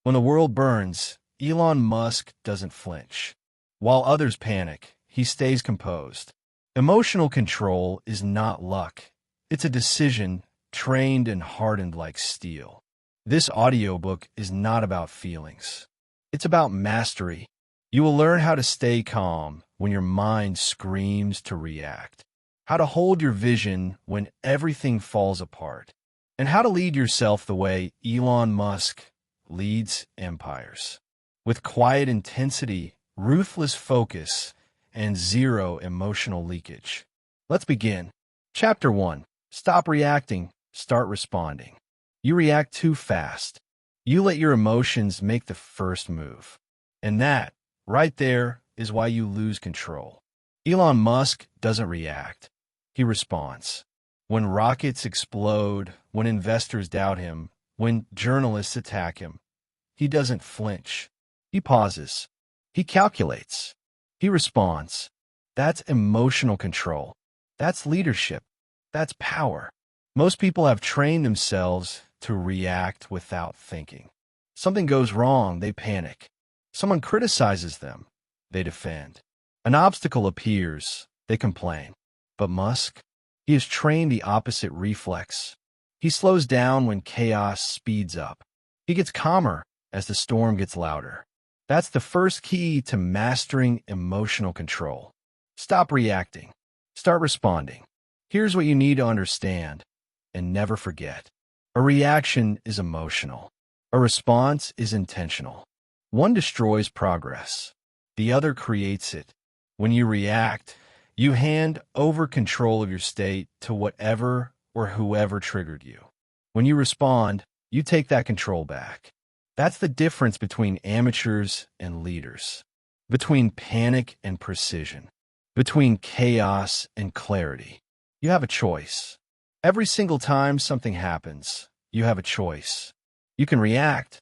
When the world burns, Elon Musk doesn't flinch. While others panic, he stays composed. Emotional control is not luck. It's a decision trained and hardened like steel. This audiobook is not about feelings. It's about mastery. You will learn how to stay calm when your mind screams to react, how to hold your vision when everything falls apart, and how to lead yourself the way Elon Musk leads empires. With quiet intensity, ruthless focus, and zero emotional leakage. Let's begin. Chapter 1. Stop reacting, start responding. You react too fast. You let your emotions make the first move. And that, right there, is why you lose control. Elon Musk doesn't react. He responds. When rockets explode, when investors doubt him, when journalists attack him, he doesn't flinch. He pauses. He calculates. He responds. That's emotional control. That's leadership. That's power. Most people have trained themselves to react without thinking. Something goes wrong, they panic. Someone criticizes them, they defend. An obstacle appears, they complain. But Musk, he has trained the opposite reflex. He slows down when chaos speeds up. He gets calmer as the storm gets louder. That's the first key to mastering emotional control. Stop reacting. Start responding. Here's what you need to understand and never forget. A reaction is emotional. A response is intentional. One destroys progress. The other creates it. When you react, you hand over control of your state to whatever or whoever triggered you. When you respond, you take that control back. That's the difference between amateurs and leaders, between panic and precision, between chaos and clarity. You have a choice. Every single time something happens, you have a choice. You can react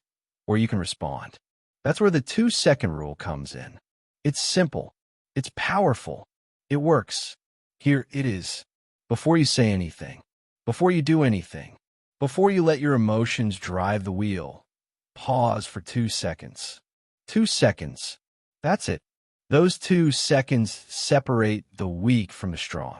or you can respond. That's where the 2-second rule comes in. It's simple. It's powerful. It works. Here it is. Before you say anything, before you do anything, before you let your emotions drive the wheel, pause for 2 seconds. 2 seconds. That's it. Those 2 seconds separate the weak from the strong.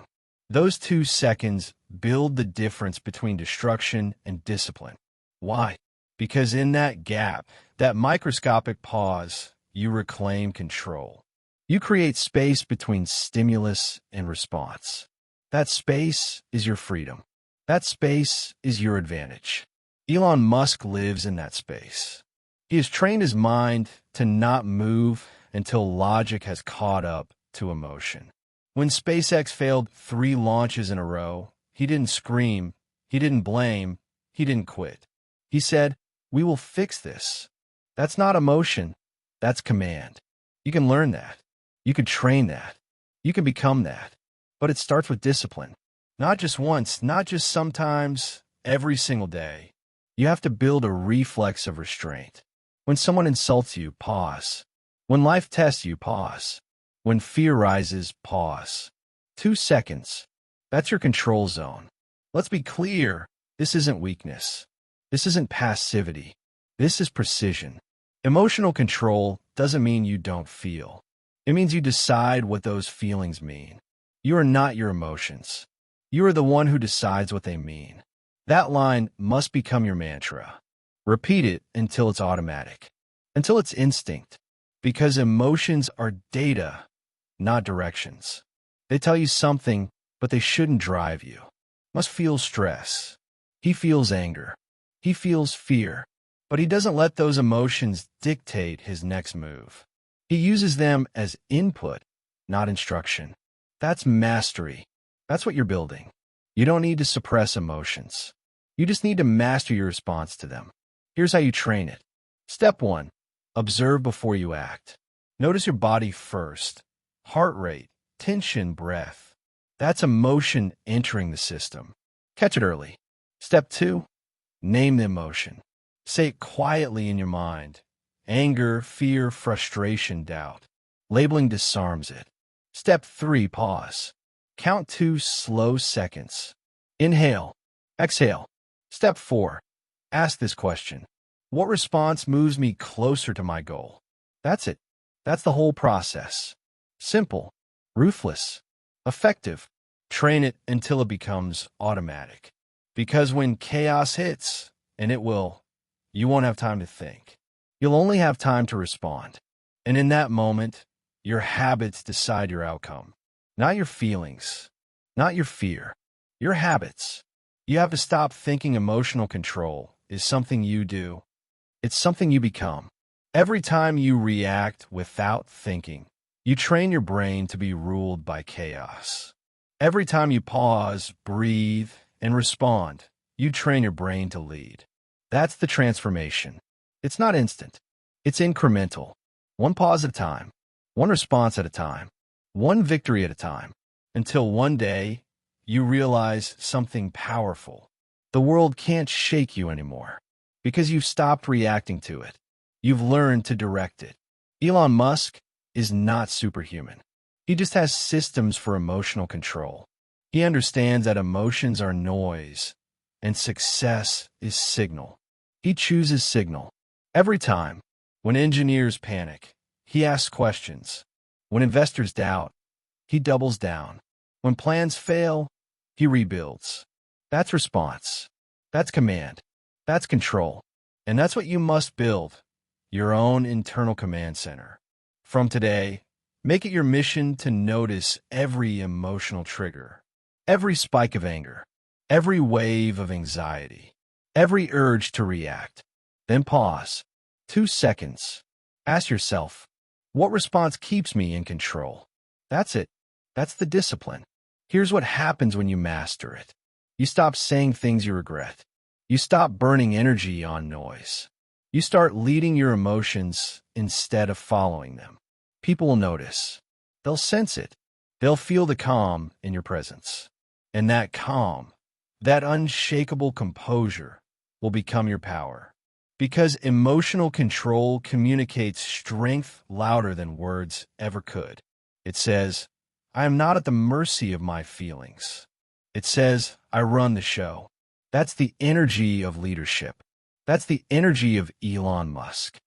Those 2 seconds build the difference between destruction and discipline. Why? Because in that gap, that microscopic pause, you reclaim control. You create space between stimulus and response. That space is your freedom. That space is your advantage. Elon Musk lives in that space. He has trained his mind to not move until logic has caught up to emotion. When SpaceX failed 3 launches in a row, he didn't scream, he didn't blame, he didn't quit. He said, "We will fix this." That's not emotion, that's command. You can learn that. You can train that. You can become that. But it starts with discipline. Not just once, not just sometimes, every single day. You have to build a reflex of restraint. When someone insults you, pause. When life tests you, pause. When fear rises, pause. 2 seconds. That's your control zone. Let's be clear. This isn't weakness. This isn't passivity. This is precision. Emotional control doesn't mean you don't feel. It means you decide what those feelings mean. You are not your emotions. You are the one who decides what they mean. That line must become your mantra. Repeat it until it's automatic, until it's instinct, because emotions are data, not directions. They tell you something, but they shouldn't drive you. Must feel stress. He feels anger. He feels fear, but he doesn't let those emotions dictate his next move. He uses them as input, not instruction. That's mastery. That's what you're building. You don't need to suppress emotions. You just need to master your response to them. Here's how you train it. Step 1. Observe before you act. Notice your body first. Heart rate, tension, breath. That's emotion entering the system. Catch it early. Step 2. Name the emotion. Say it quietly in your mind. Anger, fear, frustration, doubt. Labeling disarms it. Step 3. Pause. Count 2 slow seconds. Inhale. Exhale. Step 4. Ask this question. What response moves me closer to my goal? That's it. That's the whole process. Simple, ruthless, effective. Train it until it becomes automatic. Because when chaos hits, and it will, you won't have time to think. You'll only have time to respond. And in that moment, your habits decide your outcome. Not your feelings, not your fear, your habits. You have to stop thinking emotional control is something you do. It's something you become. Every time you react without thinking, you train your brain to be ruled by chaos. Every time you pause, breathe, and respond, you train your brain to lead. That's the transformation. It's not instant. It's incremental. One pause at a time, one response at a time, one victory at a time, until one day you realize something powerful. The world can't shake you anymore because you've stopped reacting to it. You've learned to direct it. Elon Musk is not superhuman. He just has systems for emotional control. He understands that emotions are noise and success is signal. He chooses signal. Every time, when engineers panic, he asks questions. When investors doubt, he doubles down. When plans fail, he rebuilds. That's response. That's command. That's control. And that's what you must build, your own internal command center. From today, make it your mission to notice every emotional trigger, every spike of anger, every wave of anxiety, every urge to react. Then pause. 2 seconds. Ask yourself, what response keeps me in control? That's it. That's the discipline. Here's what happens when you master it. You stop saying things you regret. You stop burning energy on noise. You start leading your emotions instead of following them. People will notice. They'll sense it. They'll feel the calm in your presence. And that calm, that unshakable composure, will become your power. Because emotional control communicates strength louder than words ever could. It says, I am not at the mercy of my feelings. It says, I run the show. That's the energy of leadership. That's the energy of Elon Musk.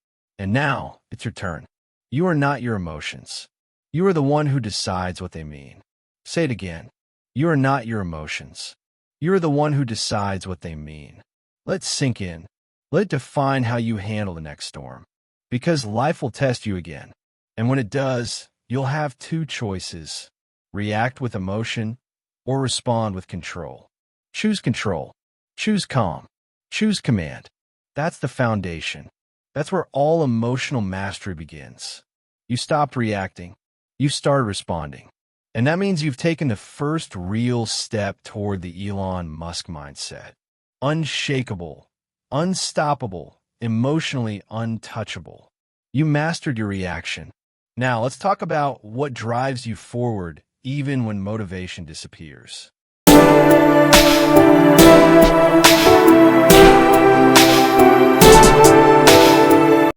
And now, it's your turn. You are not your emotions. You are the one who decides what they mean. Say it again. You are not your emotions. You are the one who decides what they mean. Let it sink in. Let it define how you handle the next storm. Because life will test you again. And when it does, you'll have 2 choices. React with emotion or respond with control. Choose control. Choose calm. Choose command. That's the foundation. That's where all emotional mastery begins. You stopped reacting. You started responding. And that means you've taken the first real step toward the Elon Musk mindset. Unshakable, unstoppable, emotionally untouchable. You mastered your reaction. Now let's talk about what drives you forward even when motivation disappears.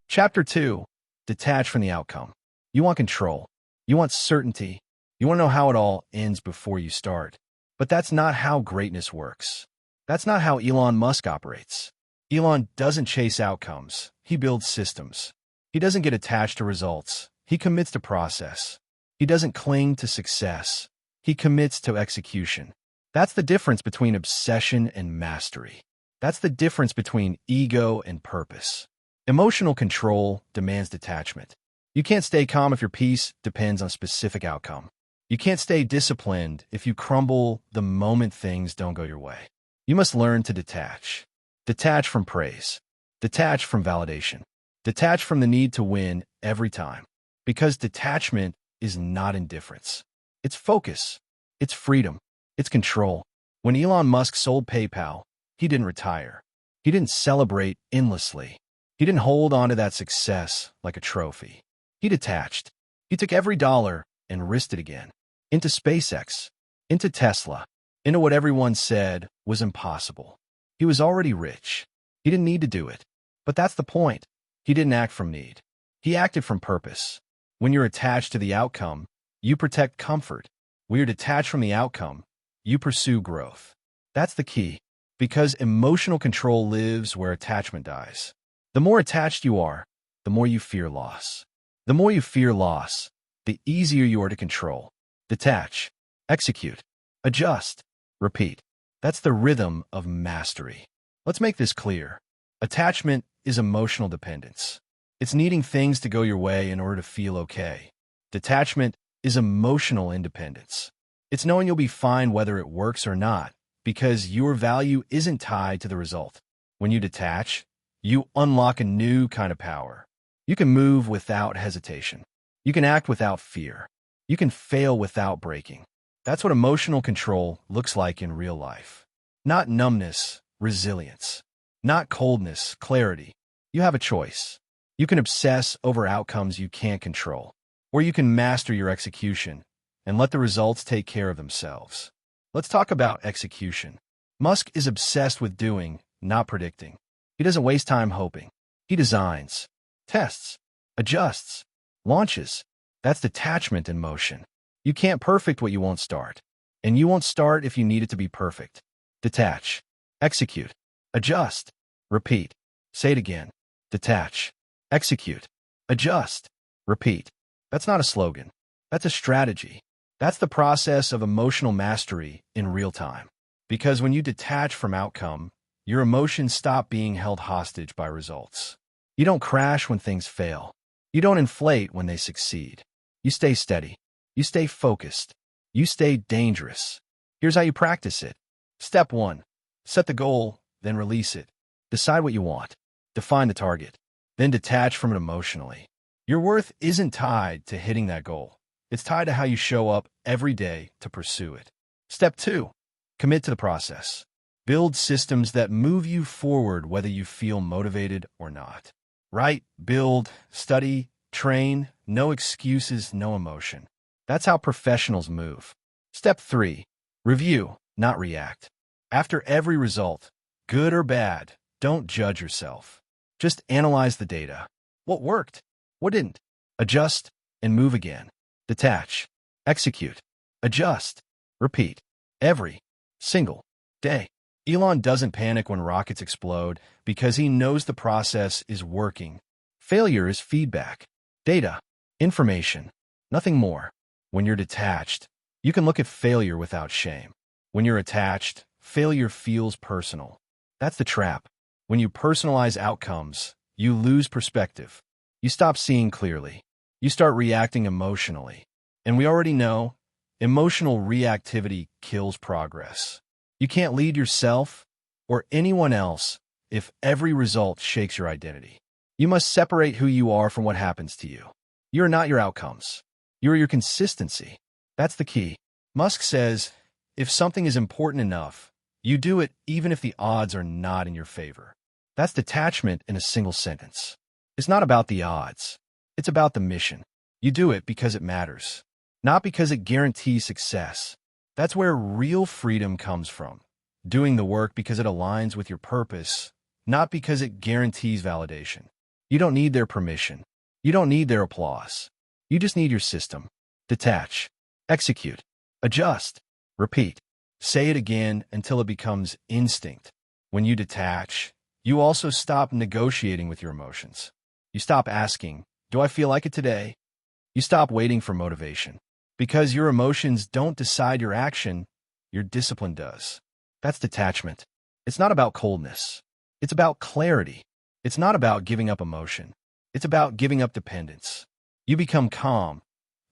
Chapter 2. Detach from the outcome. You want control. You want certainty. You want to know how it all ends before you start. But that's not how greatness works. That's not how Elon Musk operates. Elon doesn't chase outcomes. He builds systems. He doesn't get attached to results. He commits to process. He doesn't cling to success. He commits to execution. That's the difference between obsession and mastery. That's the difference between ego and purpose. Emotional control demands detachment. You can't stay calm if your peace depends on a specific outcome. You can't stay disciplined if you crumble the moment things don't go your way. You must learn to detach. Detach from praise. Detach from validation. Detach from the need to win every time. Because detachment is not indifference. It's focus. It's freedom. It's control. When Elon Musk sold PayPal, he didn't retire. He didn't celebrate endlessly. He didn't hold on to that success like a trophy. He detached. He took every dollar and risked it again. Into SpaceX. Into Tesla. Into what everyone said was impossible. He was already rich. He didn't need to do it. But that's the point. He didn't act from need. He acted from purpose. When you're attached to the outcome, you protect comfort. When you're detached from the outcome, you pursue growth. That's the key. Because emotional control lives where attachment dies. The The more attached you are, the more you fear loss. The more you fear loss, the easier you are to control. Detach, execute, adjust, repeat. That's the rhythm of mastery. Let's make this clear. Attachment is emotional dependence. It's needing things to go your way in order to feel okay. Detachment is emotional independence. It's knowing you'll be fine whether it works or not, because your value isn't tied to the result. When you detach, you unlock a new kind of power. You can move without hesitation. You can act without fear. You can fail without breaking. That's what emotional control looks like in real life. Not numbness, resilience. Not coldness, clarity. You have a choice. You can obsess over outcomes you can't control, or you can master your execution and let the results take care of themselves. Let's talk about execution. Musk is obsessed with doing, not predicting. He doesn't waste time hoping. He designs, tests, adjusts, launches. That's detachment in motion. You can't perfect what you won't start, and you won't start if you need it to be perfect. Detach, execute, adjust, repeat. Say it again. Detach, execute, adjust, repeat. That's not a slogan. That's a strategy. That's the process of emotional mastery in real time. Because when you detach from outcome, your emotions stop being held hostage by results. You don't crash when things fail. You don't inflate when they succeed. You stay steady. You stay focused. You stay dangerous. Here's how you practice it. Step 1. Set the goal, then release it. Decide what you want. Define the target. Then detach from it emotionally. Your worth isn't tied to hitting that goal. It's tied to how you show up every day to pursue it. Step 2. Commit to the process. Build systems that move you forward whether you feel motivated or not. Write, build, study, train, no excuses, no emotion. That's how professionals move. Step 3. Review, not react. After every result, good or bad, don't judge yourself. Just analyze the data. What worked? What didn't? Adjust and move again. Detach, execute, adjust, repeat. Every single day. Elon doesn't panic when rockets explode because he knows the process is working. Failure is feedback, data, information, nothing more. When you're detached, you can look at failure without shame. When you're attached, failure feels personal. That's the trap. When you personalize outcomes, you lose perspective. You stop seeing clearly. You start reacting emotionally. And we already know, emotional reactivity kills progress. You can't lead yourself or anyone else if every result shakes your identity. You must separate who you are from what happens to you. You're not your outcomes. You're your consistency. That's the key. Musk says, if something is important enough, you do it even if the odds are not in your favor. That's detachment in a single sentence. It's not about the odds. It's about the mission. You do it because it matters, not because it guarantees success. That's where real freedom comes from. Doing the work because it aligns with your purpose, not because it guarantees validation. You don't need their permission. You don't need their applause. You just need your system. Detach, execute, adjust, repeat. Say it again until it becomes instinct. When you detach, you also stop negotiating with your emotions. You stop asking, do I feel like it today? You stop waiting for motivation. Because your emotions don't decide your action, your discipline does. That's detachment. It's not about coldness. It's about clarity. It's not about giving up emotion. It's about giving up dependence. You become calm,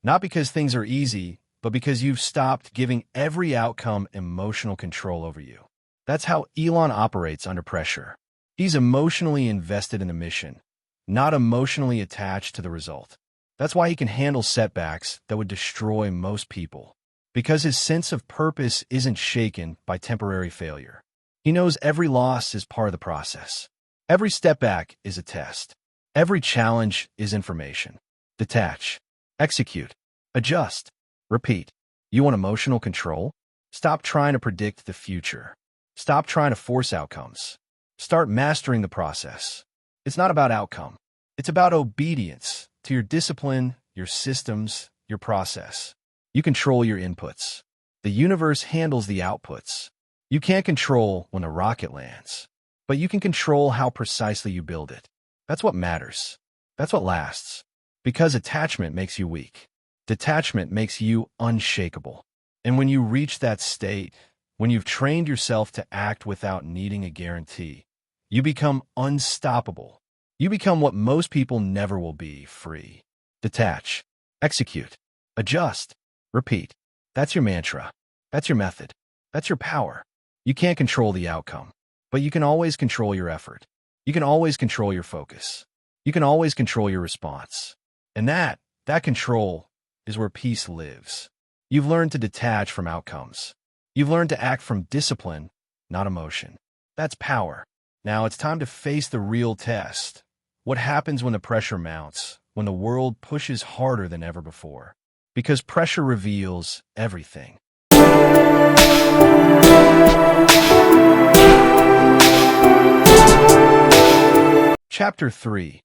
not because things are easy, but because you've stopped giving every outcome emotional control over you. That's how Elon operates under pressure. He's emotionally invested in the mission, not emotionally attached to the result. That's why he can handle setbacks that would destroy most people, because his sense of purpose isn't shaken by temporary failure. He knows every loss is part of the process. Every step back is a test. Every challenge is information. Detach, execute, adjust, repeat. You want emotional control? Stop trying to predict the future. Stop trying to force outcomes. Start mastering the process. It's not about outcome. It's about obedience to your discipline, your systems, your process. You control your inputs. The universe handles the outputs. You can't control when a rocket lands, but you can control how precisely you build it. That's what matters. That's what lasts. Because attachment makes you weak. Detachment makes you unshakable. And when you reach that state, when you've trained yourself to act without needing a guarantee, you become unstoppable. You become what most people never will be: free. Detach. Execute. Adjust. Repeat. That's your mantra. That's your method. That's your power. You can't control the outcome, but you can always control your effort. You can always control your focus. You can always control your response. And that control is where peace lives. You've learned to detach from outcomes. You've learned to act from discipline, not emotion. That's power. Now it's time to face the real test. What happens when the pressure mounts, when the world pushes harder than ever before? Because pressure reveals everything. Chapter 3.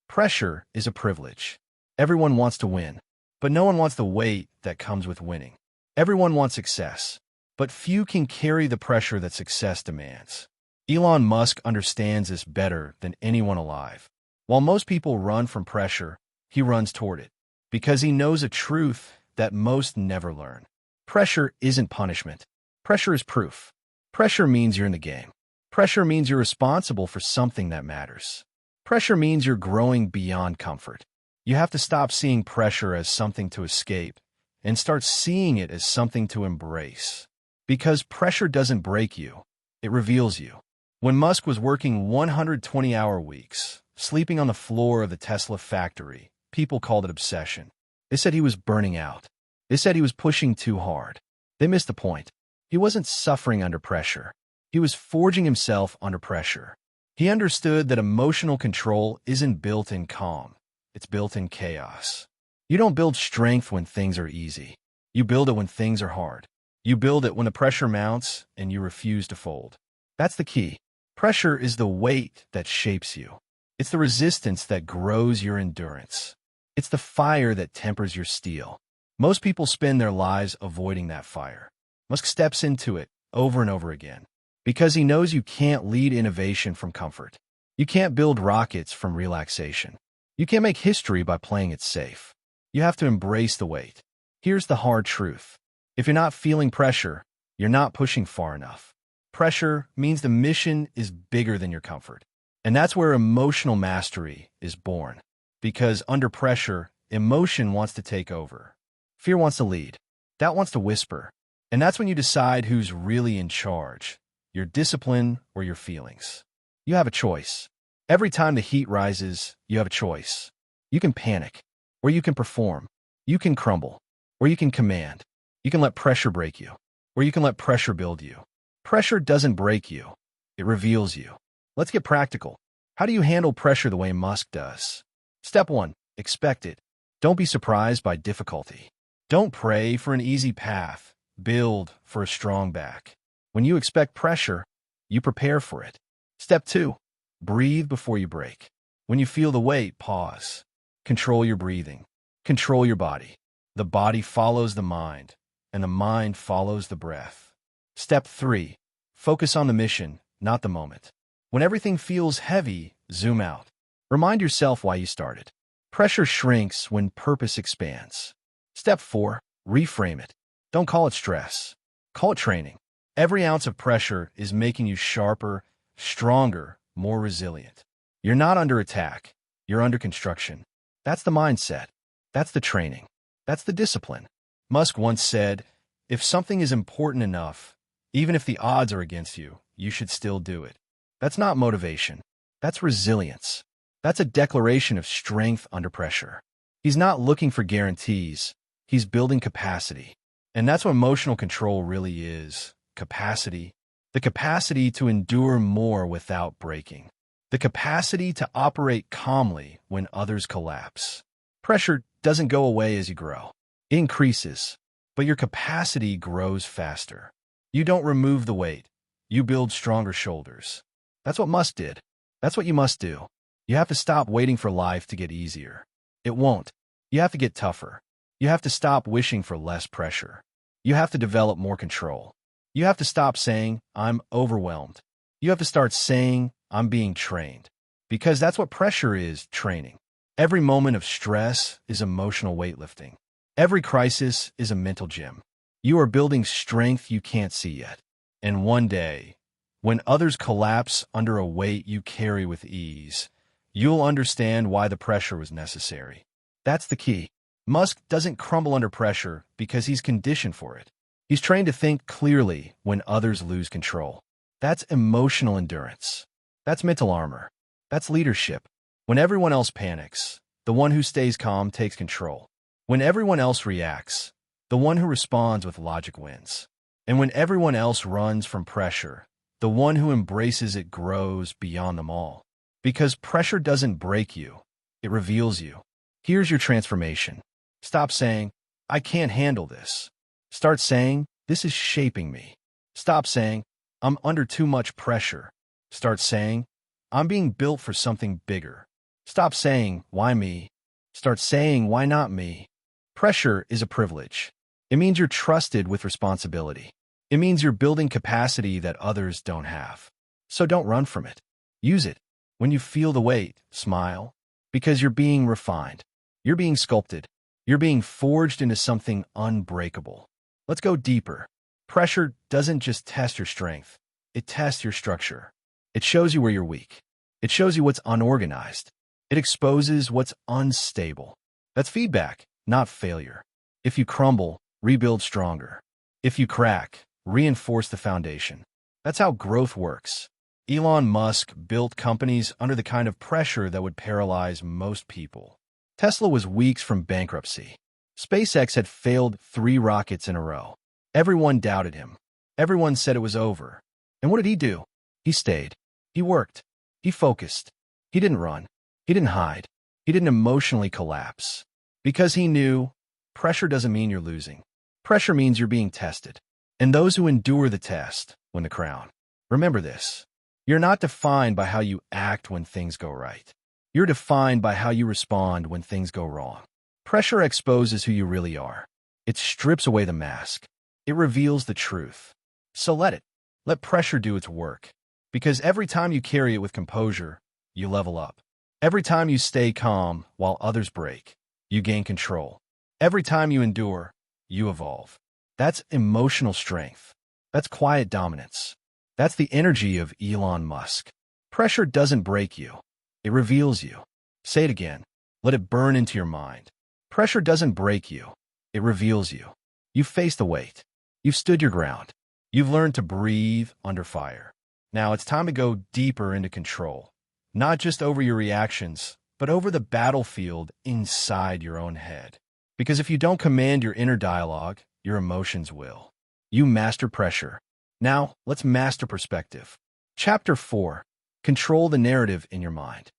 Pressure is a privilege. Everyone wants to win, but no one wants the weight that comes with winning. Everyone wants success, but few can carry the pressure that success demands. Elon Musk understands this better than anyone alive. While most people run from pressure, he runs toward it, because he knows a truth that most never learn. Pressure isn't punishment. Pressure is proof. Pressure means you're in the game. Pressure means you're responsible for something that matters. Pressure means you're growing beyond comfort. You have to stop seeing pressure as something to escape and start seeing it as something to embrace. Because pressure doesn't break you, it reveals you. When Musk was working 120-hour weeks, sleeping on the floor of the Tesla factory, people called it obsession. They said he was burning out. They said he was pushing too hard. They missed the point. He wasn't suffering under pressure. He was forging himself under pressure. He understood that emotional control isn't built in calm. It's built in chaos. You don't build strength when things are easy. You build it when things are hard. You build it when the pressure mounts and you refuse to fold. That's the key. Pressure is the weight that shapes you. It's the resistance that grows your endurance. It's the fire that tempers your steel. Most people spend their lives avoiding that fire. Musk steps into it over and over again. Because he knows you can't lead innovation from comfort. You can't build rockets from relaxation. You can't make history by playing it safe. You have to embrace the weight. Here's the hard truth. If you're not feeling pressure, you're not pushing far enough. Pressure means the mission is bigger than your comfort. And that's where emotional mastery is born. Because under pressure, emotion wants to take over. Fear wants to lead. Doubt wants to whisper. And that's when you decide who's really in charge. Your discipline or your feelings. You have a choice. Every time the heat rises, you have a choice. You can panic, or you can perform. You can crumble, or you can command. You can let pressure break you, or you can let pressure build you. Pressure doesn't break you. It reveals you. Let's get practical. How do you handle pressure the way Musk does? Step 1. Expect it. Don't be surprised by difficulty. Don't pray for an easy path. Build for a strong back. When you expect pressure, you prepare for it. Step 2. Breathe before you break. When you feel the weight, pause. Control your breathing. Control your body. The body follows the mind, and the mind follows the breath. Step 3. Focus on the mission, not the moment. When everything feels heavy, zoom out. Remind yourself why you started. Pressure shrinks when purpose expands. Step 4. Reframe it. Don't call it stress. Call it training. Every ounce of pressure is making you sharper, stronger, more resilient. You're not under attack. You're under construction. That's the mindset. That's the training. That's the discipline. Musk once said, if something is important enough, even if the odds are against you, you should still do it. That's not motivation. That's resilience. That's a declaration of strength under pressure. He's not looking for guarantees. He's building capacity. And that's what emotional control really is. Capacity. The capacity to endure more without breaking. The capacity to operate calmly when others collapse. Pressure doesn't go away as you grow. It increases, but your capacity grows faster. You don't remove the weight. You build stronger shoulders. That's what Musk did. That's what you must do. You have to stop waiting for life to get easier. It won't. You have to get tougher. You have to stop wishing for less pressure. You have to develop more control. You have to stop saying, I'm overwhelmed. You have to start saying, I'm being trained. Because that's what pressure is, training. Every moment of stress is emotional weightlifting. Every crisis is a mental gym. You are building strength you can't see yet. And one day, when others collapse under a weight you carry with ease, you'll understand why the pressure was necessary. That's the key. Musk doesn't crumble under pressure because he's conditioned for it. He's trained to think clearly when others lose control. That's emotional endurance. That's mental armor. That's leadership. When everyone else panics, the one who stays calm takes control. When everyone else reacts, the one who responds with logic wins. And when everyone else runs from pressure, the one who embraces it grows beyond them all. Because pressure doesn't break you, it reveals you. Here's your transformation. Stop saying, I can't handle this. Start saying, this is shaping me. Stop saying, I'm under too much pressure. Start saying, I'm being built for something bigger. Stop saying, why me? Start saying, why not me? Pressure is a privilege. It means you're trusted with responsibility. It means you're building capacity that others don't have. So don't run from it. Use it. When you feel the weight, smile. Because you're being refined. You're being sculpted. You're being forged into something unbreakable. Let's go deeper. Pressure doesn't just test your strength. It tests your structure. It shows you where you're weak. It shows you what's unorganized. It exposes what's unstable. That's feedback, not failure. If you crumble, rebuild stronger. If you crack, reinforce the foundation. That's how growth works. Elon Musk built companies under the kind of pressure that would paralyze most people. Tesla was weeks from bankruptcy. SpaceX had failed 3 rockets in a row. Everyone doubted him. Everyone said it was over. And what did he do? He stayed. He worked. He focused. He didn't run. He didn't hide. He didn't emotionally collapse. Because he knew pressure doesn't mean you're losing. Pressure means you're being tested. And those who endure the test win the crown. Remember this. You're not defined by how you act when things go right. You're defined by how you respond when things go wrong. Pressure exposes who you really are. It strips away the mask. It reveals the truth. So let it. Let pressure do its work. Because every time you carry it with composure, you level up. Every time you stay calm while others break, you gain control. Every time you endure, you evolve. That's emotional strength. That's quiet dominance. That's the energy of Elon Musk. Pressure doesn't break you. It reveals you. Say it again. Let it burn into your mind. Pressure doesn't break you. It reveals you. You've faced the weight. You've stood your ground. You've learned to breathe under fire. Now it's time to go deeper into control. Not just over your reactions, but over the battlefield inside your own head. Because if you don't command your inner dialogue, your emotions will. You master pressure. Now, let's master perspective. Chapter 4. Control the narrative in your mind.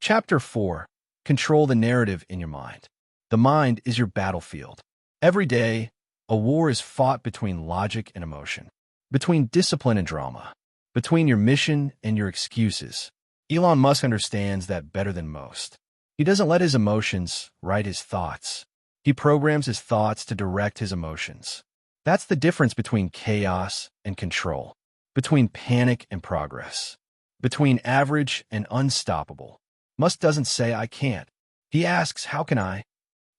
Chapter 4. Control the narrative in your mind. The mind is your battlefield. Every day, a war is fought between logic and emotion, between discipline and drama, between your mission and your excuses. Elon Musk understands that better than most. He doesn't let his emotions write his thoughts. He programs his thoughts to direct his emotions. That's the difference between chaos and control, between panic and progress, between average and unstoppable. Musk doesn't say, I can't. He asks, how can I?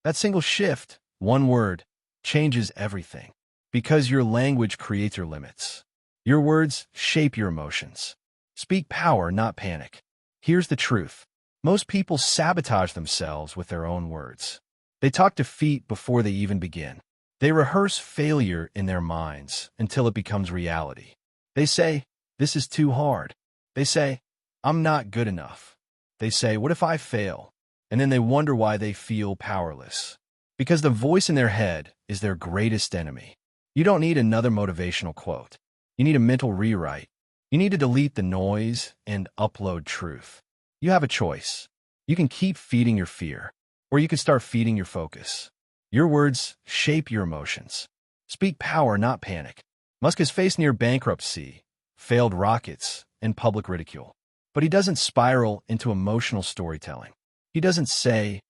That single shift, one word, changes everything. Because your language creates your limits. Your words shape your emotions. Speak power, not panic. Here's the truth. Most people sabotage themselves with their own words. They talk defeat before they even begin. They rehearse failure in their minds until it becomes reality. They say, this is too hard. They say, I'm not good enough. They say, what if I fail? And then they wonder why they feel powerless. Because the voice in their head is their greatest enemy. You don't need another motivational quote. You need a mental rewrite. You need to delete the noise and upload truth. You have a choice. You can keep feeding your fear, or you can start feeding your focus. Your words shape your emotions. Speak power, not panic. Musk has faced near bankruptcy, failed rockets, and public ridicule. But he doesn't spiral into emotional storytelling. He doesn't say,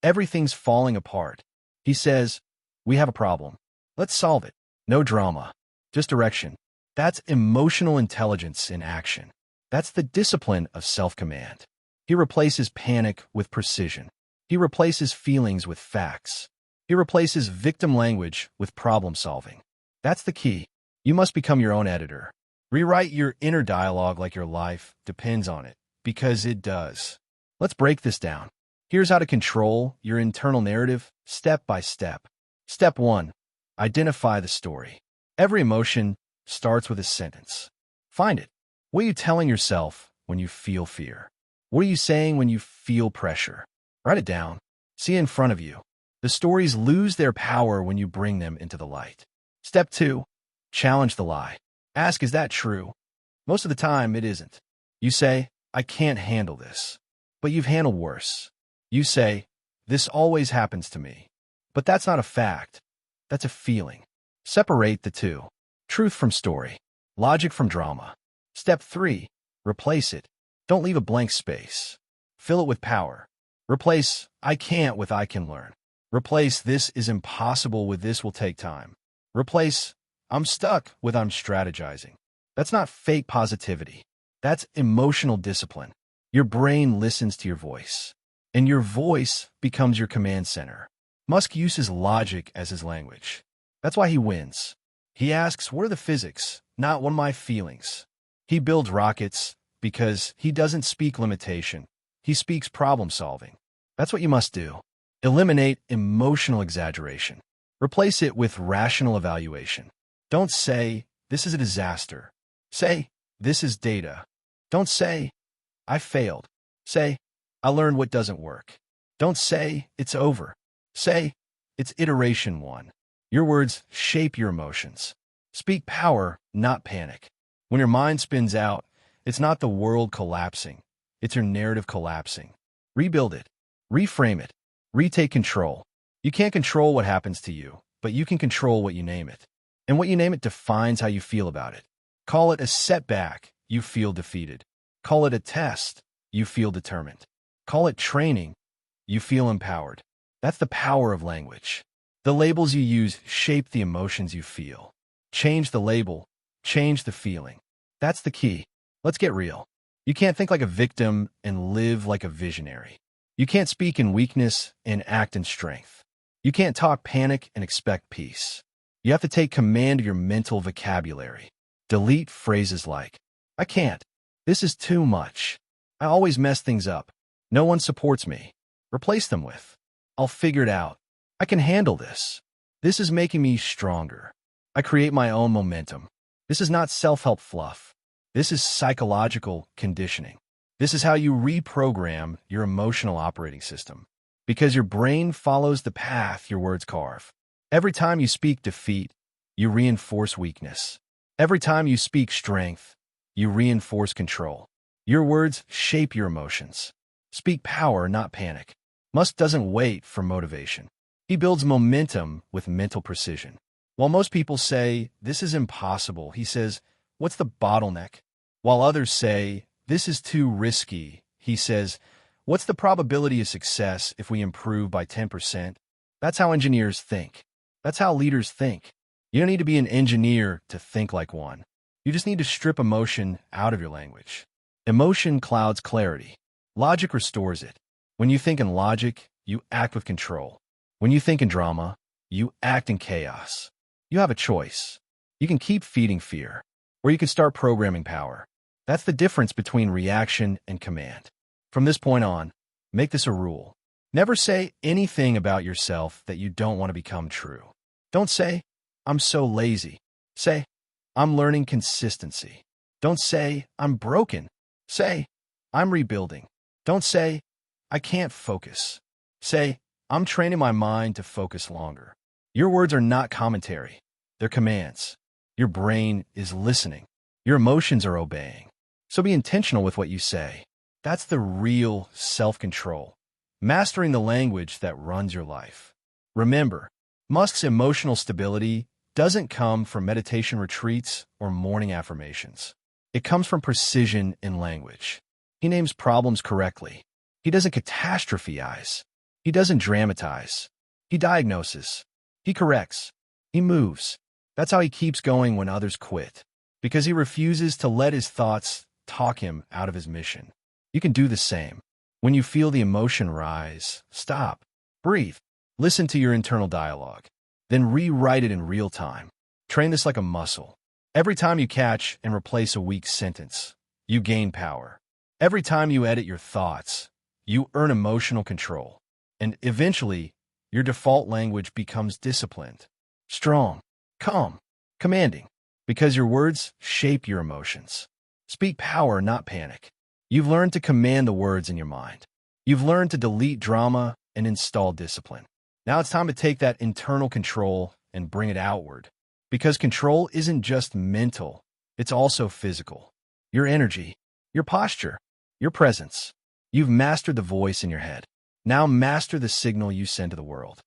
everything's falling apart. He says, we have a problem. Let's solve it. No drama, just direction. That's emotional intelligence in action. That's the discipline of self-command. He replaces panic with precision. He replaces feelings with facts. He replaces victim language with problem solving. That's the key. You must become your own editor. Rewrite your inner dialogue like your life depends on it, because it does. Let's break this down. Here's how to control your internal narrative step by step. Step 1. Identify the story. Every emotion starts with a sentence. Find it. What are you telling yourself when you feel fear? What are you saying when you feel pressure? Write it down. See it in front of you. The stories lose their power when you bring them into the light. Step 2. Challenge the lie. Ask, is that true? Most of the time, it isn't. You say, I can't handle this. But you've handled worse. You say, this always happens to me. But that's not a fact. That's a feeling. Separate the two. Truth from story. Logic from drama. Step 3. Replace it. Don't leave a blank space. Fill it with power. Replace I can't with I can learn. Replace this is impossible with this will take time. Replace I'm stuck with I'm strategizing. That's not fake positivity. That's emotional discipline. Your brain listens to your voice, and your voice becomes your command center. Musk uses logic as his language. That's why he wins. He asks, what are the physics, not what are my feelings? He builds rockets because he doesn't speak limitation. He speaks problem solving. That's what you must do. Eliminate emotional exaggeration. Replace it with rational evaluation. Don't say, this is a disaster. Say, this is data. Don't say, I failed. Say, I learned what doesn't work. Don't say, it's over. Say, it's iteration 1. Your words shape your emotions. Speak power, not panic. When your mind spins out, it's not the world collapsing. It's your narrative collapsing. Rebuild it. Reframe it. Retake control. You can't control what happens to you, but you can control what you name it. And what you name it defines how you feel about it. Call it a setback, you feel defeated. Call it a test, you feel determined. Call it training, you feel empowered. That's the power of language. The labels you use shape the emotions you feel. Change the label, change the feeling. That's the key. Let's get real. You can't think like a victim and live like a visionary. You can't speak in weakness and act in strength. You can't talk panic and expect peace. You have to take command of your mental vocabulary. Delete phrases like, I can't. This is too much. I always mess things up. No one supports me. Replace them with, I'll figure it out. I can handle this. This is making me stronger. I create my own momentum. This is not self-help fluff. This is psychological conditioning. This is how you reprogram your emotional operating system. Because your brain follows the path your words carve. Every time you speak defeat, you reinforce weakness. Every time you speak strength, you reinforce control. Your words shape your emotions. Speak power, not panic. Musk doesn't wait for motivation. He builds momentum with mental precision. While most people say, this is impossible, he says, what's the bottleneck? While others say, this is too risky, he says, what's the probability of success if we improve by 10%? That's how engineers think. That's how leaders think. You don't need to be an engineer to think like one. You just need to strip emotion out of your language. Emotion clouds clarity. Logic restores it. When you think in logic, you act with control. When you think in drama, you act in chaos. You have a choice. You can keep feeding fear, or you can start programming power. That's the difference between reaction and command. From this point on, make this a rule. Never say anything about yourself that you don't want to become true. Don't say, I'm so lazy. Say, I'm learning consistency. Don't say, I'm broken. Say, I'm rebuilding. Don't say, I can't focus. Say, I'm training my mind to focus longer. Your words are not commentary. They're commands. Your brain is listening. Your emotions are obeying. So be intentional with what you say. That's the real self-control. Mastering the language that runs your life. Remember, Musk's emotional stability doesn't come from meditation retreats or morning affirmations. It comes from precision in language. He names problems correctly. He doesn't catastrophize. He doesn't dramatize. He diagnoses. He corrects. He moves. That's how he keeps going when others quit, because he refuses to let his thoughts talk him out of his mission. You can do the same. When you feel the emotion rise, stop, breathe, listen to your internal dialogue, then rewrite it in real time. Train this like a muscle. Every time you catch and replace a weak sentence, you gain power. Every time you edit your thoughts, you earn emotional control. And eventually, your default language becomes disciplined, strong, calm, commanding, because your words shape your emotions. Speak power, not panic. You've learned to command the words in your mind. You've learned to delete drama and install discipline. Now it's time to take that internal control and bring it outward. Because control isn't just mental, it's also physical. Your energy, your posture, your presence. You've mastered the voice in your head. Now master the signal you send to the world.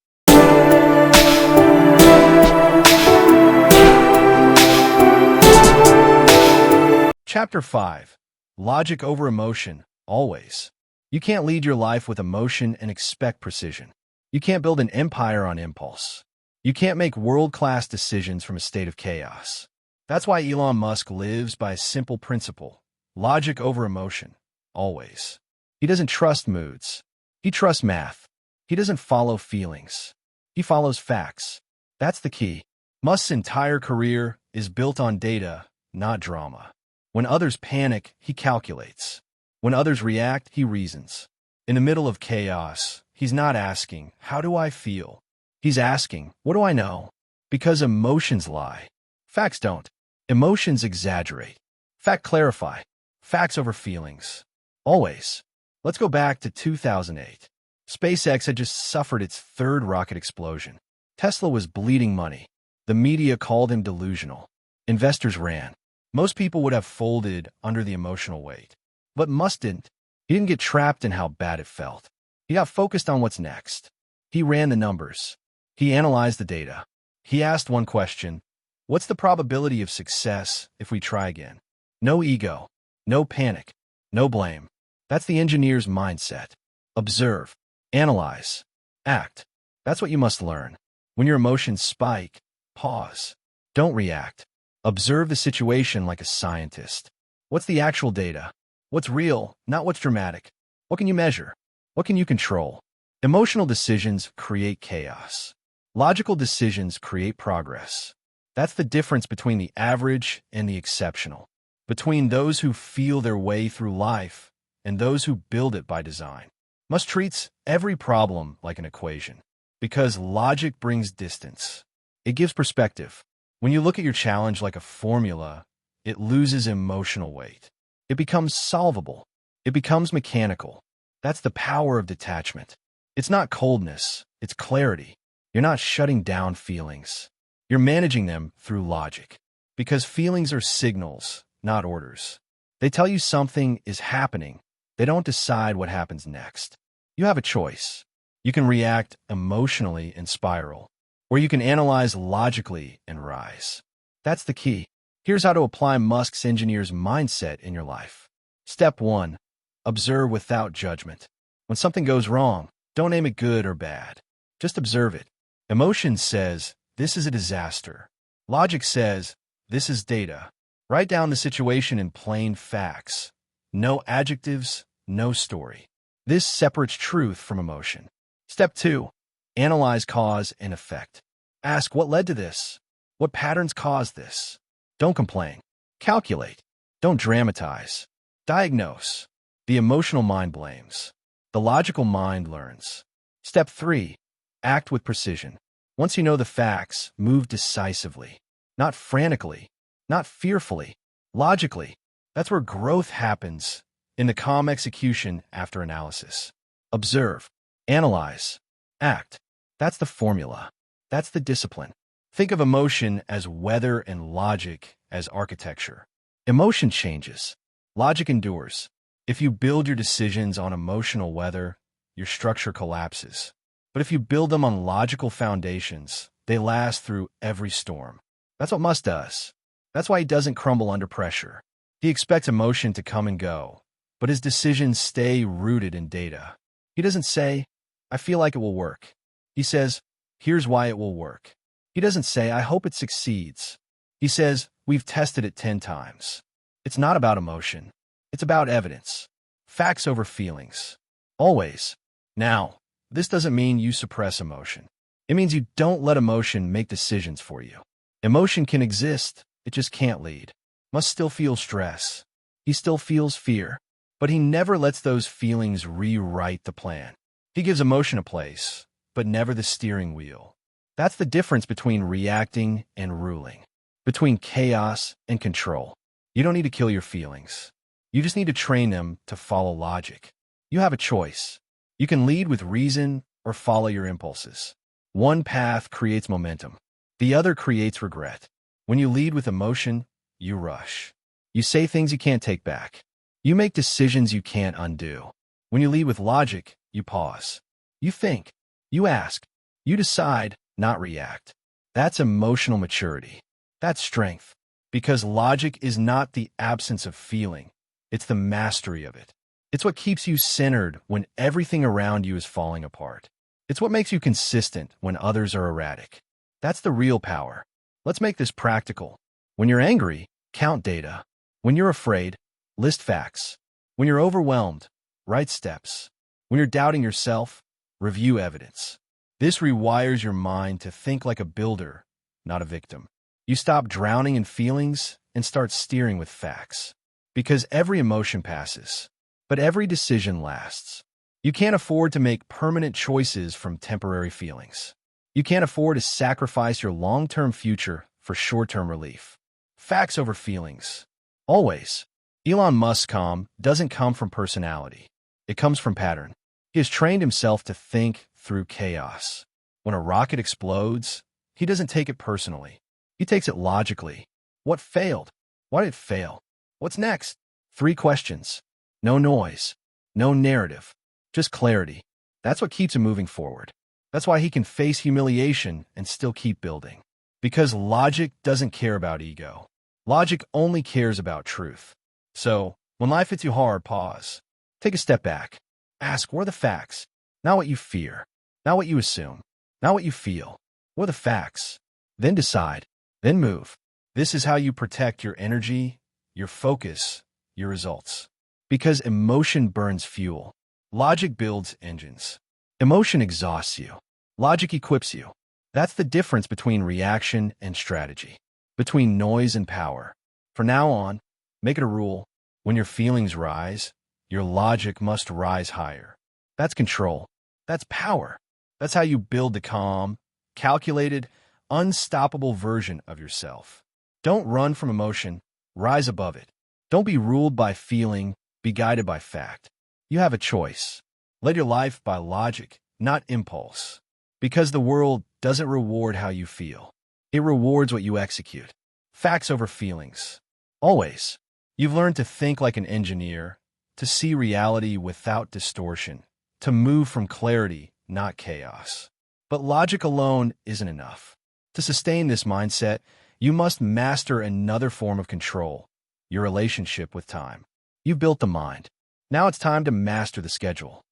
Chapter 5. Logic over emotion, always. You can't lead your life with emotion and expect precision. You can't build an empire on impulse. You can't make world-class decisions from a state of chaos. That's why Elon Musk lives by a simple principle: logic over emotion, always. He doesn't trust moods. He trusts math. He doesn't follow feelings. He follows facts. That's the key. Musk's entire career is built on data, not drama. When others panic, he calculates. When others react, he reasons. In the middle of chaos, he's not asking, "How do I feel?" He's asking, "What do I know?" Because emotions lie. Facts don't. Emotions exaggerate. Facts clarify. Facts over feelings. Always. Let's go back to 2008. SpaceX had just suffered its third rocket explosion. Tesla was bleeding money. The media called him delusional. Investors ran. Most people would have folded under the emotional weight. But Musk didn't. He didn't get trapped in how bad it felt. He got focused on what's next. He ran the numbers. He analyzed the data. He asked one question: what's the probability of success if we try again? No ego. No panic. No blame. That's the engineer's mindset. Observe. Analyze. Act. That's what you must learn. When your emotions spike, pause. Don't react. Observe the situation like a scientist. What's the actual data? What's real, not what's dramatic? What can you measure? What can you control? Emotional decisions create chaos. Logical decisions create progress. That's the difference between the average and the exceptional. Between those who feel their way through life and those who build it by design. Musk treats every problem like an equation, because logic brings distance. It gives perspective. When you look at your challenge like a formula, it loses emotional weight. It becomes solvable. It becomes mechanical. That's the power of detachment. It's not coldness, it's clarity. You're not shutting down feelings. You're managing them through logic. Because feelings are signals, not orders. They tell you something is happening. They don't decide what happens next. You have a choice. You can react emotionally and spiral, or you can analyze logically and rise. That's the key. Here's how to apply Musk's engineer's mindset in your life. Step 1. Observe without judgment. When something goes wrong, don't aim it good or bad. Just observe it. Emotion says, "This is a disaster." Logic says, "This is data." Write down the situation in plain facts. No adjectives, no story. This separates truth from emotion. Step 2. Analyze cause and effect. Ask, what led to this? What patterns caused this? Don't complain. Calculate. Don't dramatize. Diagnose. The emotional mind blames. The logical mind learns. Step 3. Act with precision. Once you know the facts, move decisively. Not frantically. Not fearfully. Logically. That's where growth happens, in the calm execution after analysis. Observe. Analyze. Act. That's the formula. That's the discipline. Think of emotion as weather and logic as architecture. Emotion changes. Logic endures. If you build your decisions on emotional weather, your structure collapses. But if you build them on logical foundations, they last through every storm. That's what Musk does. That's why he doesn't crumble under pressure. He expects emotion to come and go, but his decisions stay rooted in data. He doesn't say, "I feel like it will work." He says, "Here's why it will work." He doesn't say, I hope it succeeds. He says, we've tested it 10 times. It's not about emotion. It's about evidence. Facts over feelings. Always. Now, this doesn't mean you suppress emotion. It means you don't let emotion make decisions for you. Emotion can exist, it just can't lead. Must still feel stress. He still feels fear. But he never lets those feelings rewrite the plan. He gives emotion a place, but never the steering wheel. That's the difference between reacting and ruling, between chaos and control. You don't need to kill your feelings. You just need to train them to follow logic. You have a choice. You can lead with reason or follow your impulses. One path creates momentum. The other creates regret. When you lead with emotion, you rush. You say things you can't take back. You make decisions you can't undo. When you lead with logic, you pause. You think. You ask. You decide, not react. That's emotional maturity. That's strength. Because logic is not the absence of feeling. It's the mastery of it. It's what keeps you centered when everything around you is falling apart. It's what makes you consistent when others are erratic. That's the real power. Let's make this practical. When you're angry, count data. When you're afraid, list facts. When you're overwhelmed, write steps. When you're doubting yourself, review evidence. This rewires your mind to think like a builder, not a victim. You stop drowning in feelings and start steering with facts. Because every emotion passes, but every decision lasts. You can't afford to make permanent choices from temporary feelings. You can't afford to sacrifice your long-term future for short-term relief. Facts over feelings. Always. Elon Musk's calm doesn't come from personality. It comes from pattern. He has trained himself to think through chaos. When a rocket explodes, he doesn't take it personally. He takes it logically. What failed? Why did it fail? What's next? 3 questions. No noise. No narrative. Just clarity. That's what keeps him moving forward. That's why he can face humiliation and still keep building. Because logic doesn't care about ego. Logic only cares about truth. So, when life hits you hard, pause. Take a step back. Ask, what are the facts? Not what you fear. Not what you assume. Not what you feel. What are the facts? Then decide. Then move. This is how you protect your energy, your focus, your results. Because emotion burns fuel. Logic builds engines. Emotion exhausts you. Logic equips you. That's the difference between reaction and strategy. Between noise and power. From now on, make it a rule. When your feelings rise, your logic must rise higher. That's control. That's power. That's how you build the calm, calculated, unstoppable version of yourself. Don't run from emotion. Rise above it. Don't be ruled by feeling. Be guided by fact. You have a choice. Live your life by logic, not impulse. Because the world doesn't reward how you feel. It rewards what you execute. Facts over feelings. Always. You've learned to think like an engineer, to see reality without distortion, to move from clarity, not chaos. But logic alone isn't enough. To sustain this mindset, you must master another form of control, your relationship with time. You've built the mind. Now it's time to master the schedule.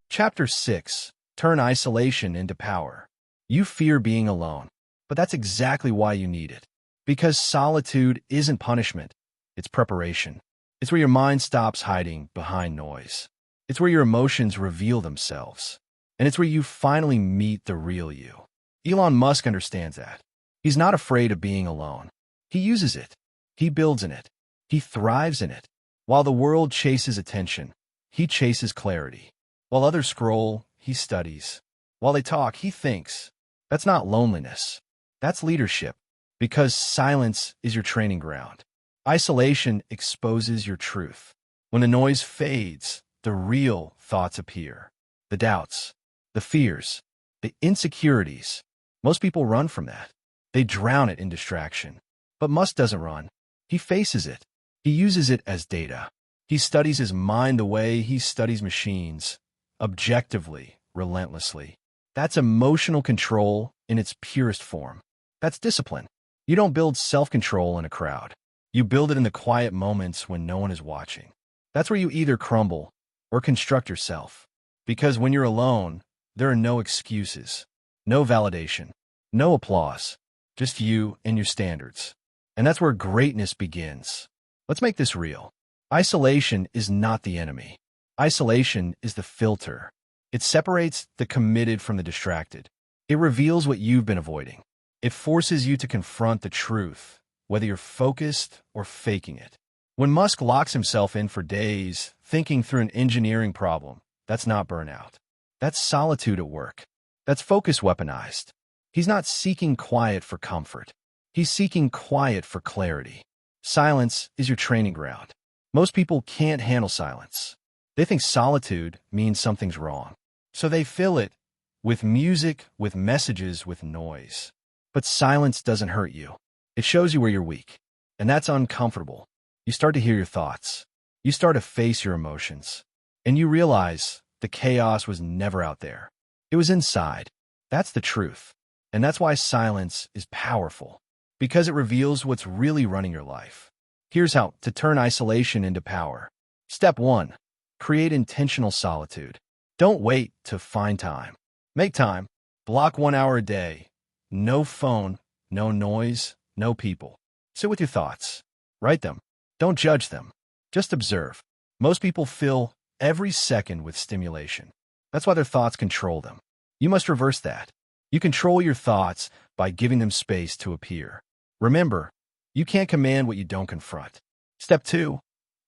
Chapter 6. Turn isolation into power. You fear being alone, but that's exactly why you need it. Because solitude isn't punishment, it's preparation. It's where your mind stops hiding behind noise. It's where your emotions reveal themselves. And it's where you finally meet the real you. Elon Musk understands that. He's not afraid of being alone. He uses it. He builds in it. He thrives in it. While the world chases attention, he chases clarity. While others scroll, he studies. While they talk, he thinks. That's not loneliness. That's leadership. Because silence is your training ground. Isolation exposes your truth. When the noise fades, the real thoughts appear. The doubts, the fears, the insecurities. Most people run from that. They drown it in distraction. But Musk doesn't run. He faces it. He uses it as data. He studies his mind the way he studies machines, objectively, relentlessly. That's emotional control in its purest form. That's discipline. You don't build self-control in a crowd. You build it in the quiet moments when no one is watching. That's where you either crumble or construct yourself. Because when you're alone, there are no excuses, no validation, no applause, just you and your standards. And that's where greatness begins. Let's make this real. Isolation is not the enemy. Isolation is the filter. It separates the committed from the distracted. It reveals what you've been avoiding. It forces you to confront the truth, whether you're focused or faking it. When Musk locks himself in for days, thinking through an engineering problem, that's not burnout. That's solitude at work. That's focus weaponized. He's not seeking quiet for comfort. He's seeking quiet for clarity. Silence is your training ground. Most people can't handle silence. They think solitude means something's wrong. So they fill it with music, with messages, with noise. But silence doesn't hurt you. It shows you where you're weak. And that's uncomfortable. You start to hear your thoughts. You start to face your emotions. And you realize the chaos was never out there. It was inside. That's the truth. And that's why silence is powerful. Because it reveals what's really running your life. Here's how to turn isolation into power. Step 1. Create intentional solitude. Don't wait to find time. Make time. Block 1 hour a day. No phone, no noise, no people. Sit with your thoughts. Write them. Don't judge them. Just observe. Most people fill every second with stimulation. That's why their thoughts control them. You must reverse that. You control your thoughts by giving them space to appear. Remember, you can't command what you don't confront. Step 2.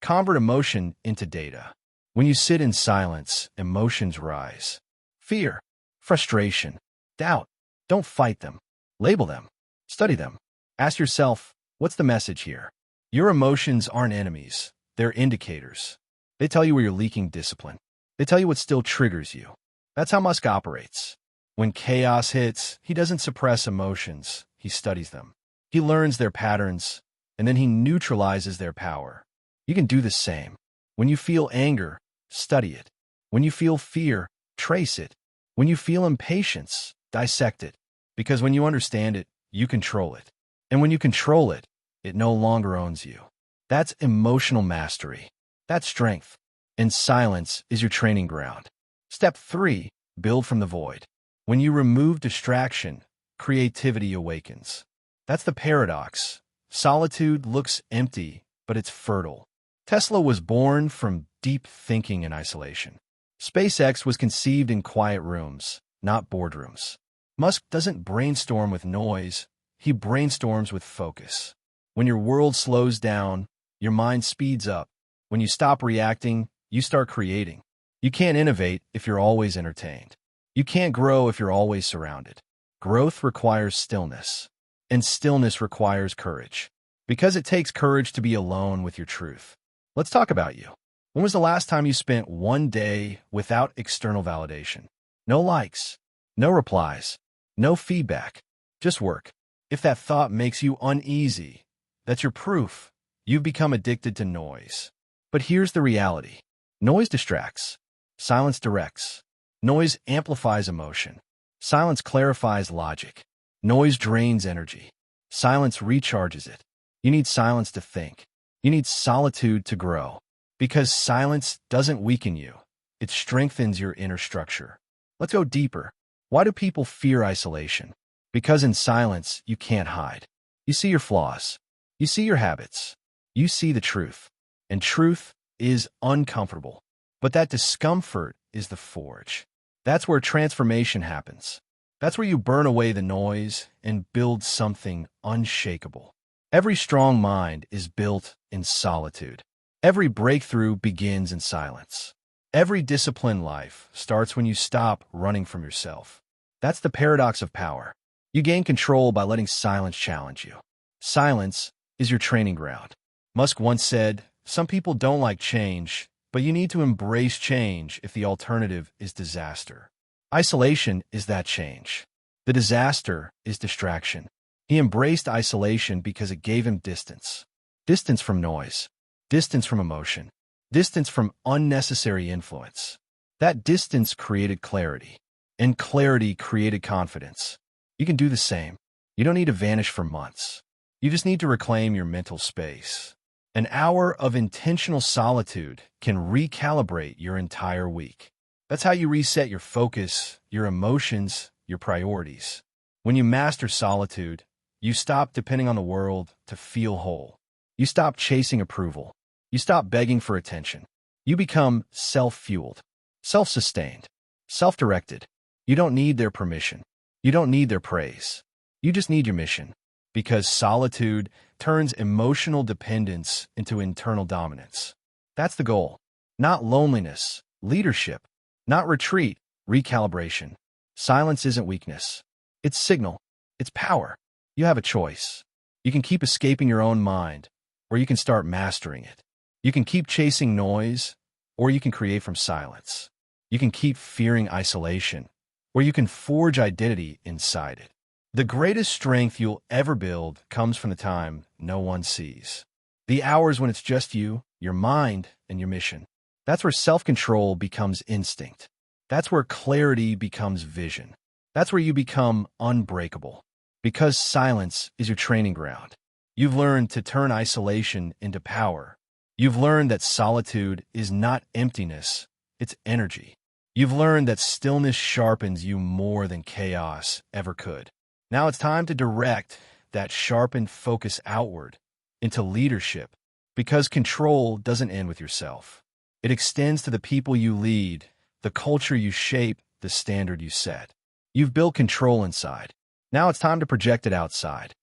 Convert emotion into data. When you sit in silence, emotions rise. Fear, frustration, doubt. Don't fight them. Label them. Study them. Ask yourself, what's the message here? Your emotions aren't enemies. They're indicators. They tell you where you're leaking discipline. They tell you what still triggers you. That's how Musk operates. When chaos hits, he doesn't suppress emotions. He studies them. He learns their patterns, and then he neutralizes their power. You can do the same. When you feel anger, study it. When you feel fear, trace it. When you feel impatience, dissect it. Because when you understand it, you control it. And when you control it, it no longer owns you. That's emotional mastery. That's strength. And silence is your training ground. Step 3. Build from the void. When you remove distraction, creativity awakens. That's the paradox. Solitude looks empty, but it's fertile. Tesla was born from deep thinking and isolation. SpaceX was conceived in quiet rooms, not boardrooms. Musk doesn't brainstorm with noise. He brainstorms with focus. When your world slows down, your mind speeds up. When you stop reacting, you start creating. You can't innovate if you're always entertained. You can't grow if you're always surrounded. Growth requires stillness, and stillness requires courage. Because it takes courage to be alone with your truth. Let's talk about you. When was the last time you spent one day without external validation? No likes, no replies, no feedback, just work. If that thought makes you uneasy, that's your proof. You've become addicted to noise. But here's the reality. Noise distracts. Silence directs. Noise amplifies emotion. Silence clarifies logic. Noise drains energy. Silence recharges it. You need silence to think. You need solitude to grow. Because silence doesn't weaken you. It strengthens your inner structure. Let's go deeper. Why do people fear isolation? Because in silence, you can't hide. You see your flaws. You see your habits. You see the truth. And truth is uncomfortable. But that discomfort is the forge. That's where transformation happens. That's where you burn away the noise and build something unshakable. Every strong mind is built in solitude. Every breakthrough begins in silence. Every disciplined life starts when you stop running from yourself. That's the paradox of power. You gain control by letting silence challenge you. Silence is your training ground. Musk once said, "Some people don't like change, but you need to embrace change if the alternative is disaster." Isolation is that change. The disaster is distraction. He embraced isolation because it gave him distance. Distance from noise. Distance from emotion. Distance from unnecessary influence. That distance created clarity. And clarity created confidence. You can do the same. You don't need to vanish for months. You just need to reclaim your mental space. An hour of intentional solitude can recalibrate your entire week. That's how you reset your focus, your emotions, your priorities. When you master solitude, you stop depending on the world to feel whole. You stop chasing approval. You stop begging for attention. You become self-fueled, self-sustained, self-directed. You don't need their permission. You don't need their praise. You just need your mission. Because solitude turns emotional dependence into internal dominance. That's the goal. Not loneliness, leadership. Not retreat, recalibration. Silence isn't weakness. It's signal. It's power. You have a choice. You can keep escaping your own mind, or you can start mastering it. You can keep chasing noise, or you can create from silence. You can keep fearing isolation, or you can forge identity inside it. The greatest strength you'll ever build comes from the time no one sees. The hours when it's just you, your mind, and your mission. That's where self-control becomes instinct. That's where clarity becomes vision. That's where you become unbreakable. Because silence is your training ground. You've learned to turn isolation into power. You've learned that solitude is not emptiness, it's energy. You've learned that stillness sharpens you more than chaos ever could. Now it's time to direct that sharpened focus outward into leadership, because control doesn't end with yourself. It extends to the people you lead, the culture you shape, the standard you set. You've built control inside. Now it's time to project it outside.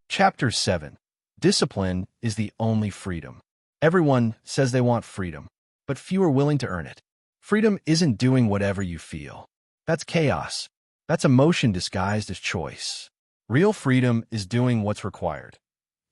Chapter 7. Discipline is the only freedom. Everyone says they want freedom, but few are willing to earn it. Freedom isn't doing whatever you feel. That's chaos. That's emotion disguised as choice. Real freedom is doing what's required,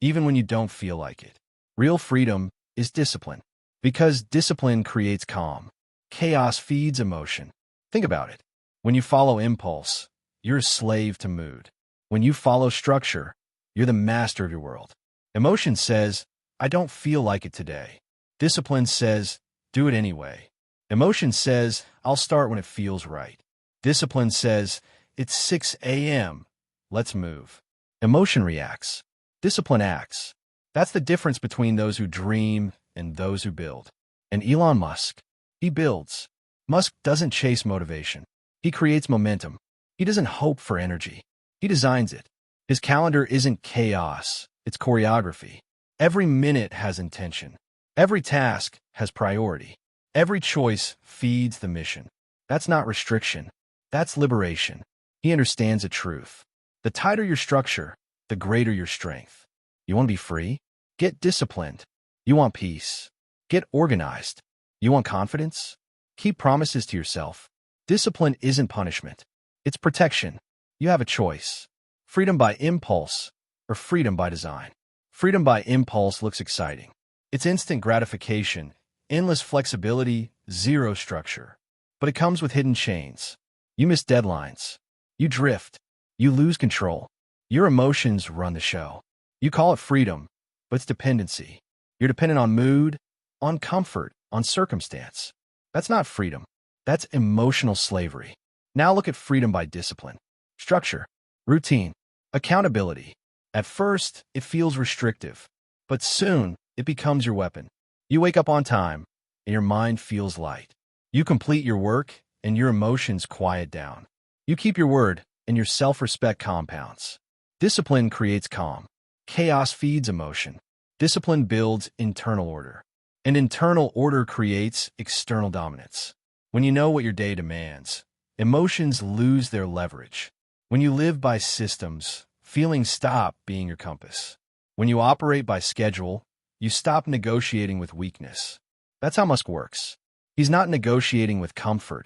even when you don't feel like it. Real freedom is discipline, because discipline creates calm. Chaos feeds emotion. Think about it. When you follow impulse, you're a slave to mood. When you follow structure, you're the master of your world. Emotion says, I don't feel like it today. Discipline says, do it anyway. Emotion says, I'll start when it feels right. Discipline says, it's 6 a.m. Let's move. Emotion reacts. Discipline acts. That's the difference between those who dream and those who build. And Elon Musk, he builds. Musk doesn't chase motivation. He creates momentum. He doesn't hope for energy. He designs it. His calendar isn't chaos. It's choreography. Every minute has intention. Every task has priority. Every choice feeds the mission. That's not restriction. That's liberation. He understands the truth. The tighter your structure, the greater your strength. You want to be free? Get disciplined. You want peace? Get organized. You want confidence? Keep promises to yourself. Discipline isn't punishment. It's protection. You have a choice. Freedom by impulse or freedom by design. Freedom by impulse looks exciting. It's instant gratification, endless flexibility, zero structure. But it comes with hidden chains. You miss deadlines. You drift. You lose control. Your emotions run the show. You call it freedom, but it's dependency. You're dependent on mood, on comfort, on circumstance. That's not freedom. That's emotional slavery. Now look at freedom by discipline. Structure, routine, accountability. At first, it feels restrictive, but soon it becomes your weapon. You wake up on time, and your mind feels light. You complete your work, and your emotions quiet down. You keep your word, and your self-respect compounds. Discipline creates calm. Chaos feeds emotion. Discipline builds internal order. And internal order creates external dominance. When you know what your day demands, emotions lose their leverage. When you live by systems, feelings stop being your compass. When you operate by schedule, you stop negotiating with weakness. That's how Musk works. He's not negotiating with comfort.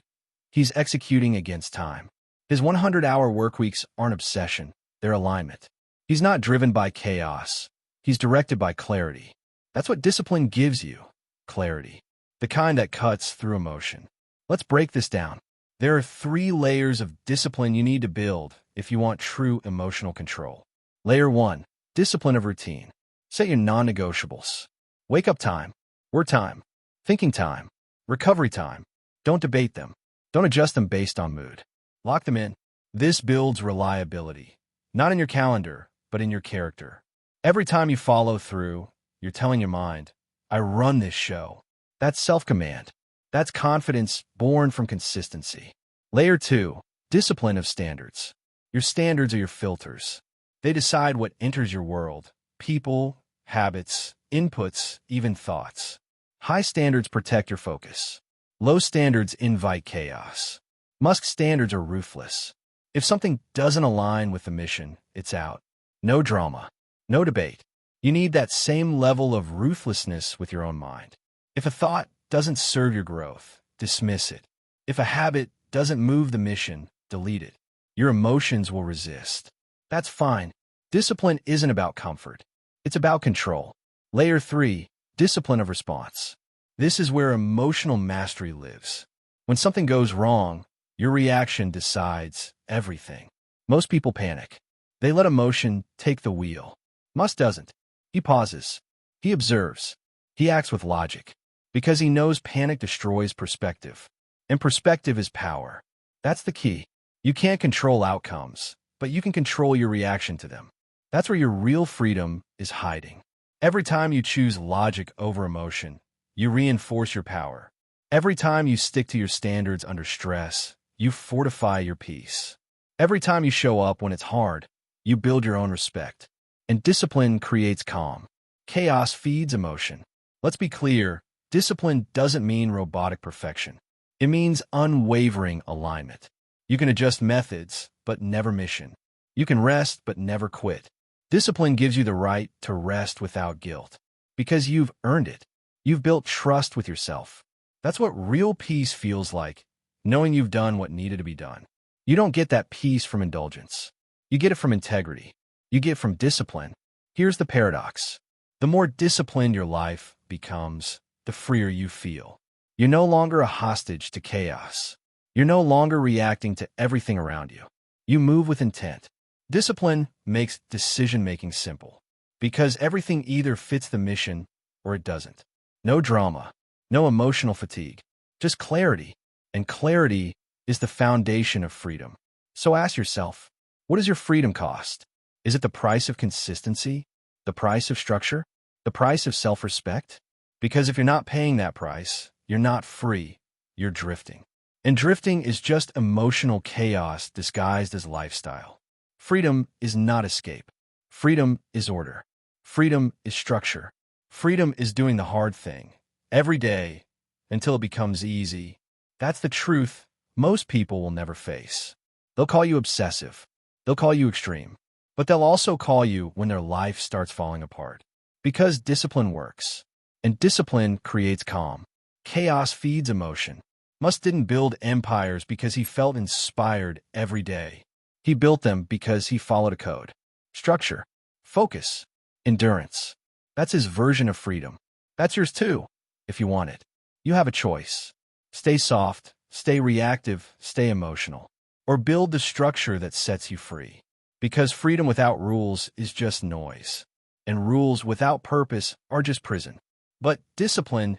He's executing against time. His 100-hour workweeks aren't obsession, they're alignment. He's not driven by chaos. He's directed by clarity. That's what discipline gives you, clarity. The kind that cuts through emotion. Let's break this down. There are 3 layers of discipline you need to build if you want true emotional control. Layer 1, discipline of routine. Set your non-negotiables. Wake up time, work time, thinking time, recovery time. Don't debate them. Don't adjust them based on mood. Lock them in. This builds reliability, not in your calendar, but in your character. Every time you follow through, you're telling your mind, I run this show. That's self-command. That's confidence born from consistency. Layer 2, discipline of standards. Your standards are your filters. They decide what enters your world: people, habits, inputs, even thoughts. High standards protect your focus. Low standards invite chaos. Musk's standards are ruthless. If something doesn't align with the mission, it's out. No drama. No debate. You need that same level of ruthlessness with your own mind. If a thought doesn't serve your growth, dismiss it. If a habit doesn't move the mission, delete it. Your emotions will resist. That's fine. Discipline isn't about comfort. It's about control. Layer 3, discipline of response. This is where emotional mastery lives. When something goes wrong, your reaction decides everything. Most people panic. They let emotion take the wheel. Musk doesn't. He pauses. He observes. He acts with logic. Because he knows panic destroys perspective. And perspective is power. That's the key. You can't control outcomes, but you can control your reaction to them. That's where your real freedom is hiding. Every time you choose logic over emotion, you reinforce your power. Every time you stick to your standards under stress, you fortify your peace. Every time you show up when it's hard, you build your own respect. And discipline creates calm. Chaos feeds emotion. Let's be clear, discipline doesn't mean robotic perfection. It means unwavering alignment. You can adjust methods, but never mission. You can rest, but never quit. Discipline gives you the right to rest without guilt. Because you've earned it. You've built trust with yourself. That's what real peace feels like, knowing you've done what needed to be done. You don't get that peace from indulgence. You get it from integrity. You get it from discipline. Here's the paradox. The more disciplined your life becomes, the freer you feel. You're no longer a hostage to chaos. You're no longer reacting to everything around you. You move with intent. Discipline makes decision-making simple, because everything either fits the mission or it doesn't. No drama, no emotional fatigue, just clarity. And clarity is the foundation of freedom. So ask yourself, what does your freedom cost? Is it the price of consistency? The price of structure? The price of self-respect? Because if you're not paying that price, you're not free, you're drifting. And drifting is just emotional chaos disguised as lifestyle. Freedom is not escape. Freedom is order. Freedom is structure. Freedom is doing the hard thing every day until it becomes easy. That's the truth most people will never face. They'll call you obsessive. They'll call you extreme. But they'll also call you when their life starts falling apart. Because discipline works. And discipline creates calm. Chaos feeds emotion. Musk didn't build empires because he felt inspired every day. He built them because he followed a code. Structure, focus, endurance. That's his version of freedom. That's yours too, if you want it. You have a choice. Stay soft, stay reactive, stay emotional. Or build the structure that sets you free. Because freedom without rules is just noise. And rules without purpose are just prison. But discipline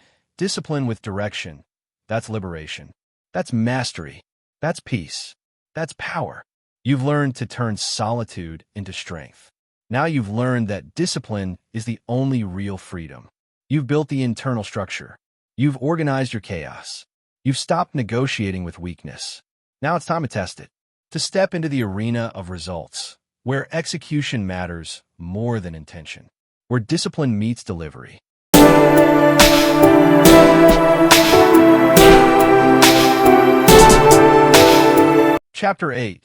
with direction, that's liberation. That's mastery. That's peace. That's power. You've learned to turn solitude into strength. Now you've learned that discipline is the only real freedom. You've built the internal structure. You've organized your chaos. You've stopped negotiating with weakness. Now it's time to test it. To step into the arena of results, where execution matters more than intention. Where discipline meets delivery. Chapter 8.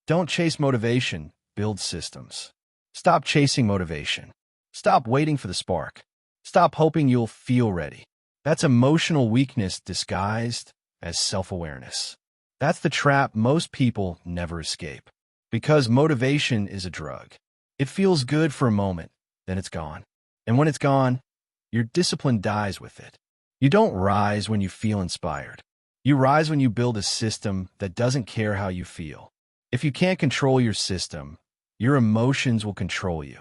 Don't chase motivation, build systems. Stop chasing motivation. Stop waiting for the spark. Stop hoping you'll feel ready. That's emotional weakness disguised as self-awareness. That's the trap most people never escape. Because motivation is a drug. It feels good for a moment, then it's gone. And when it's gone, your discipline dies with it. You don't rise when you feel inspired. You rise when you build a system that doesn't care how you feel. If you can't control your system, your emotions will control you.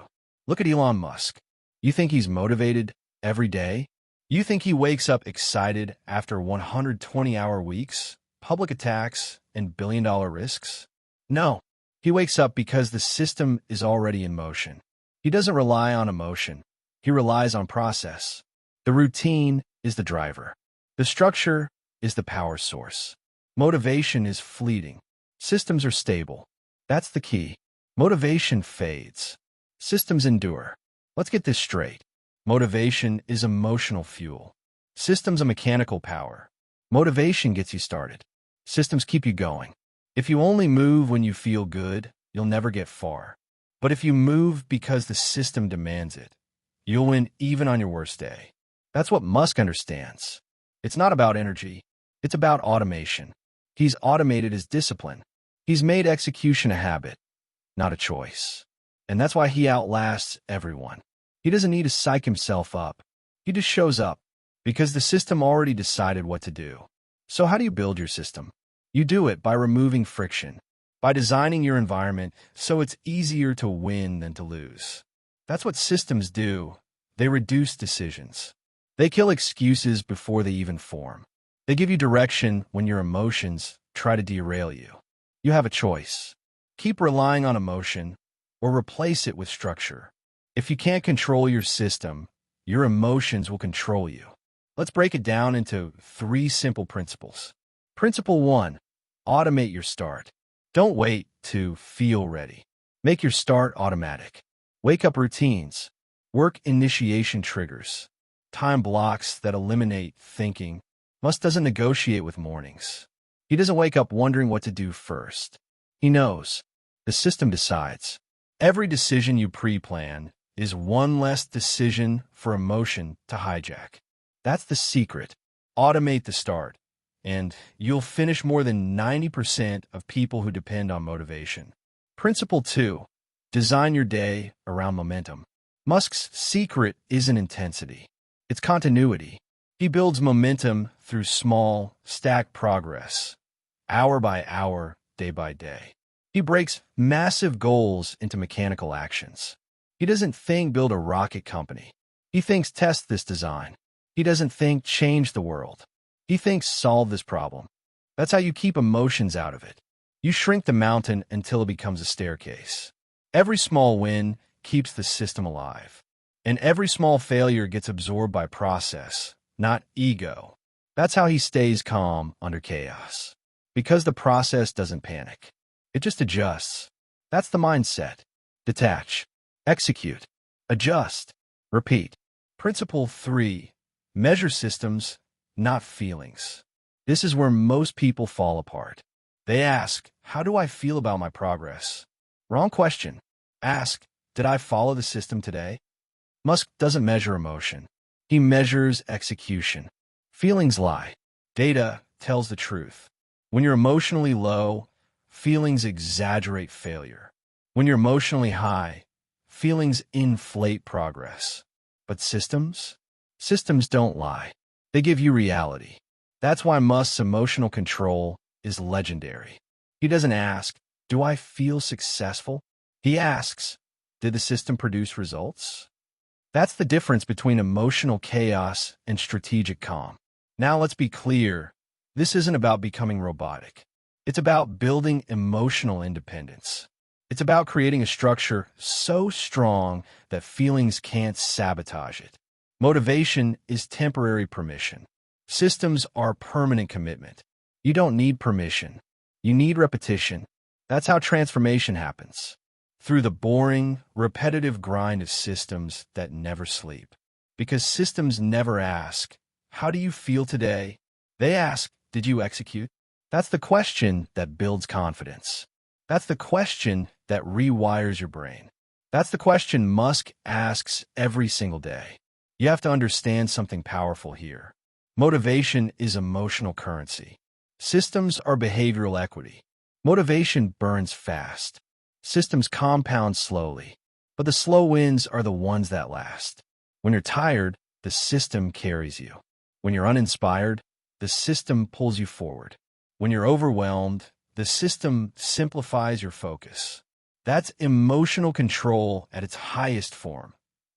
Look at Elon Musk. You think he's motivated every day? You think he wakes up excited after 120-hour weeks, public attacks, and billion-dollar risks? No. He wakes up because the system is already in motion. He doesn't rely on emotion. He relies on process. The routine is the driver. The structure is the power source. Motivation is fleeting. Systems are stable. That's the key. Motivation fades. Systems endure. Let's get this straight. Motivation is emotional fuel. Systems are mechanical power. Motivation gets you started. Systems keep you going. If you only move when you feel good, you'll never get far. But if you move because the system demands it, you'll win even on your worst day. That's what Musk understands. It's not about energy. It's about automation. He's automated his discipline. He's made execution a habit, not a choice. And that's why he outlasts everyone. He doesn't need to psych himself up. He just shows up because the system already decided what to do. So how do you build your system? You do it by removing friction, by designing your environment so it's easier to win than to lose. That's what systems do. They reduce decisions. They kill excuses before they even form. They give you direction when your emotions try to derail you. You have a choice. Keep relying on emotion or replace it with structure. If you can't control your system, your emotions will control you. Let's break it down into 3 simple principles. Principle 1, automate your start. Don't wait to feel ready. Make your start automatic. Wake up routines. Work initiation triggers. Time blocks that eliminate thinking. Musk doesn't negotiate with mornings. He doesn't wake up wondering what to do first. He knows. The system decides. Every decision you pre-plan is one less decision for emotion to hijack. That's the secret. Automate the start, and you'll finish more than 90% of people who depend on motivation. Principle 2, design your day around momentum. Musk's secret isn't intensity. It's continuity. He builds momentum through small, stacked progress, hour by hour, day by day. He breaks massive goals into mechanical actions. He doesn't think build a rocket company. He thinks test this design. He doesn't think change the world. He thinks solve this problem. That's how you keep emotions out of it. You shrink the mountain until it becomes a staircase. Every small win keeps the system alive. And every small failure gets absorbed by process, not ego. That's how he stays calm under chaos. Because the process doesn't panic. It just adjusts. That's the mindset. Detach. Execute. Adjust. Repeat. Principle 3. Measure systems, not feelings. This is where most people fall apart. They ask, how do I feel about my progress? Wrong question. Ask, did I follow the system today? Musk doesn't measure emotion. He measures execution. Feelings lie. Data tells the truth. When you're emotionally low, feelings exaggerate failure. When you're emotionally high, feelings inflate progress. But systems? Systems don't lie. They give you reality. That's why Musk's emotional control is legendary. He doesn't ask, do I feel successful? He asks, did the system produce results? That's the difference between emotional chaos and strategic calm. Now let's be clear. This isn't about becoming robotic. It's about building emotional independence. It's about creating a structure so strong that feelings can't sabotage it. Motivation is temporary permission. Systems are permanent commitment. You don't need permission. You need repetition. That's how transformation happens. Through the boring, repetitive grind of systems that never sleep. Because systems never ask, how do you feel today? They ask, did you execute? That's the question that builds confidence. That's the question that rewires your brain. That's the question Musk asks every single day. You have to understand something powerful here. Motivation is emotional currency. Systems are behavioral equity. Motivation burns fast. Systems compound slowly. But the slow wins are the ones that last. When you're tired, the system carries you. When you're uninspired, the system pulls you forward. When you're overwhelmed, the system simplifies your focus. That's emotional control at its highest form,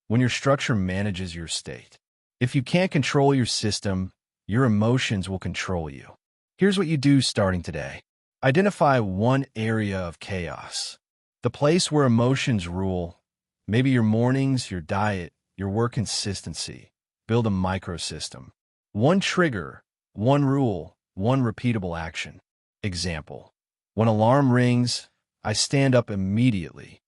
when your structure manages your state. If you can't control your system, your emotions will control you. Here's what you do starting today. Identify one area of chaos, the place where emotions rule, maybe your mornings, your diet, your work consistency. Build a microsystem. One trigger, one rule, one repeatable action. Example. When alarm rings, I stand up immediately.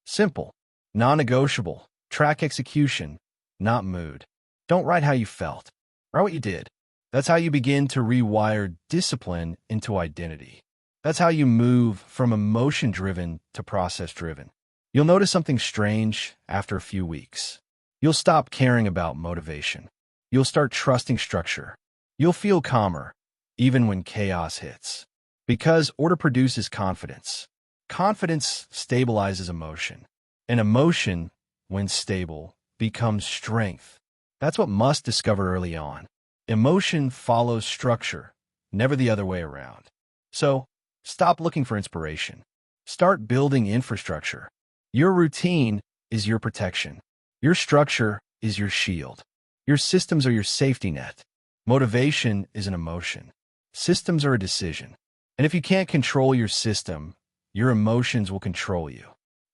Simple. Non-negotiable. Track execution, not mood. Don't write how you felt. Write what you did. That's how you begin to rewire discipline into identity. That's how you move from emotion-driven to process-driven. You'll notice something strange after a few weeks. You'll stop caring about motivation. You'll start trusting structure. You'll feel calmer, even when chaos hits. Because order produces confidence. Confidence stabilizes emotion. And emotion, when stable, becomes strength. That's what Musk discovered early on. Emotion follows structure, never the other way around. So, stop looking for inspiration. Start building infrastructure. Your routine is your protection. Your structure is your shield. Your systems are your safety net. Motivation is an emotion. Systems are a decision. And if you can't control your system, your emotions will control you.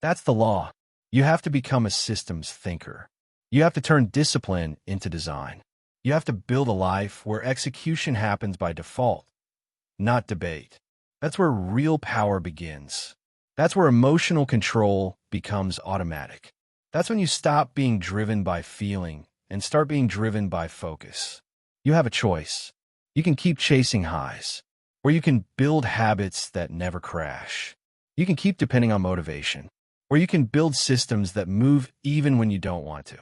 That's the law. You have to become a systems thinker. You have to turn discipline into design. You have to build a life where execution happens by default, not debate. That's where real power begins. That's where emotional control becomes automatic. That's when you stop being driven by feeling and start being driven by focus. You have a choice. You can keep chasing highs, or you can build habits that never crash. You can keep depending on motivation, or you can build systems that move even when you don't want to.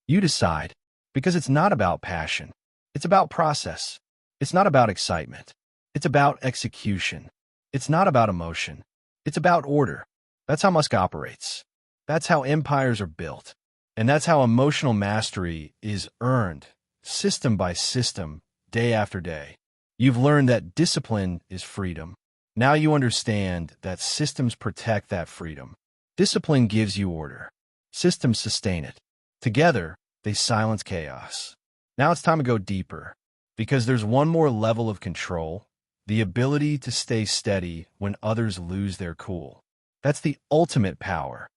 You decide, because it's not about passion. It's about process. It's not about excitement. It's about execution. It's not about emotion. It's about order. That's how Musk operates. That's how empires are built. And that's how emotional mastery is earned, system by system, day after day. You've learned that discipline is freedom. Now you understand that systems protect that freedom. Discipline gives you order. Systems sustain it. Together, they silence chaos. Now it's time to go deeper, because there's one more level of control, the ability to stay steady when others lose their cool. That's the ultimate power.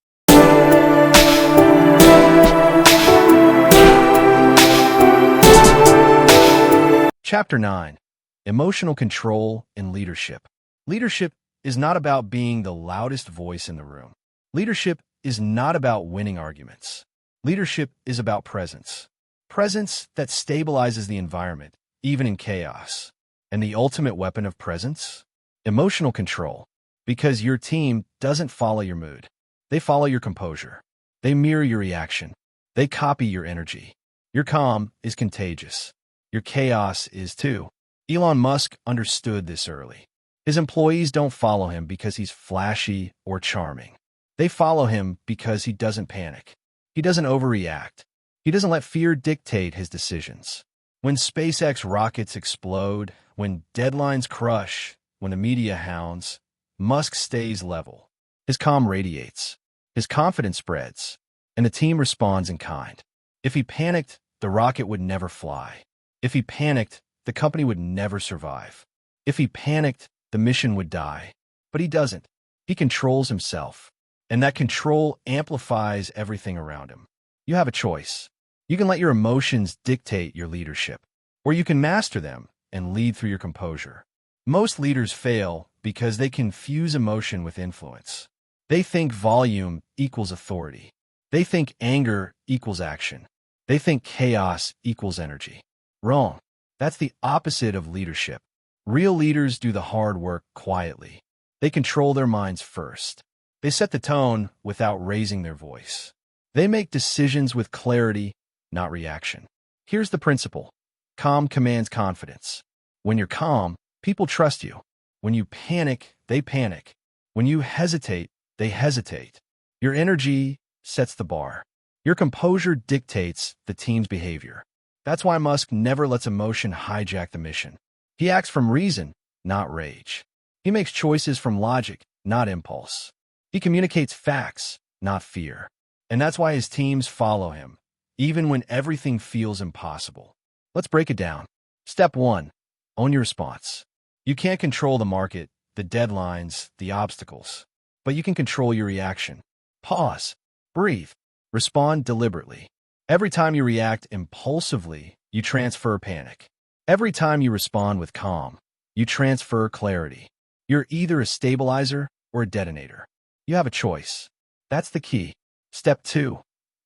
Chapter 9. Emotional Control in Leadership. Leadership is not about being the loudest voice in the room. Leadership is not about winning arguments. Leadership is about presence. Presence that stabilizes the environment, even in chaos. And the ultimate weapon of presence? Emotional control. Because your team doesn't follow your mood. They follow your composure. They mirror your reaction. They copy your energy. Your calm is contagious. Your chaos is too. Elon Musk understood this early. His employees don't follow him because he's flashy or charming. They follow him because he doesn't panic. He doesn't overreact. He doesn't let fear dictate his decisions. When SpaceX rockets explode, when deadlines crush, when the media hounds, Musk stays level. His calm radiates. His confidence spreads. And the team responds in kind. If he panicked, the rocket would never fly. If he panicked, the company would never survive. If he panicked, the mission would die. But he doesn't. He controls himself. And that control amplifies everything around him. You have a choice. You can let your emotions dictate your leadership, or you can master them and lead through your composure. Most leaders fail because they confuse emotion with influence. They think volume equals authority. They think anger equals action. They think chaos equals energy. Wrong. That's the opposite of leadership. Real leaders do the hard work quietly. They control their minds first. They set the tone without raising their voice. They make decisions with clarity, not reaction. Here's the principle. Calm commands confidence. When you're calm, people trust you. When you panic, they panic. When you hesitate, they hesitate. Your energy sets the bar. Your composure dictates the team's behavior. That's why Musk never lets emotion hijack the mission. He acts from reason, not rage. He makes choices from logic, not impulse. He communicates facts, not fear. And that's why his teams follow him, even when everything feels impossible. Let's break it down. Step 1. Own your response. You can't control the market, the deadlines, the obstacles. But you can control your reaction. Pause. Breathe. Respond deliberately. Every time you react impulsively, you transfer panic. Every time you respond with calm, you transfer clarity. You're either a stabilizer or a detonator. You have a choice. That's the key. Step 2.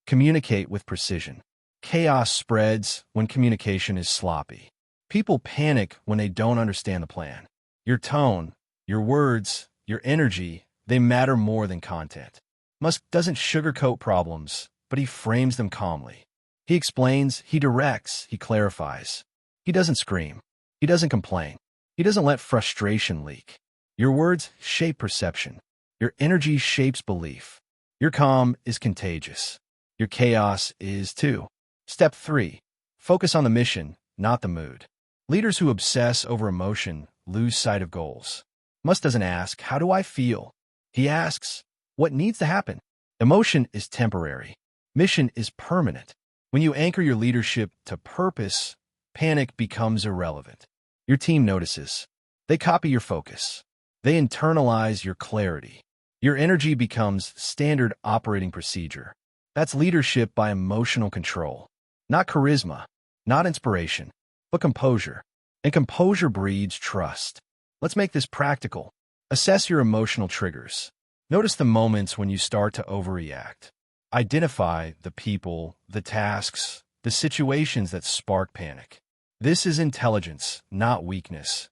Communicate with precision. Chaos spreads when communication is sloppy. People panic when they don't understand the plan. Your tone, your words, your energy, they matter more than content. Musk doesn't sugarcoat problems, but he frames them calmly. He explains, he directs, he clarifies. He doesn't scream. He doesn't complain. He doesn't let frustration leak. Your words shape perception. Your energy shapes belief. Your calm is contagious. Your chaos is too. Step 3. Focus on the mission, not the mood. Leaders who obsess over emotion lose sight of goals. Musk doesn't ask, how do I feel? He asks, what needs to happen? Emotion is temporary. Mission is permanent. When you anchor your leadership to purpose, panic becomes irrelevant. Your team notices. They copy your focus. They internalize your clarity. Your energy becomes standard operating procedure. That's leadership by emotional control. Not charisma, not inspiration, but composure. And composure breeds trust. Let's make this practical. Assess your emotional triggers. Notice the moments when you start to overreact. Identify the people, the tasks, the situations that spark panic. This is intelligence, not weakness.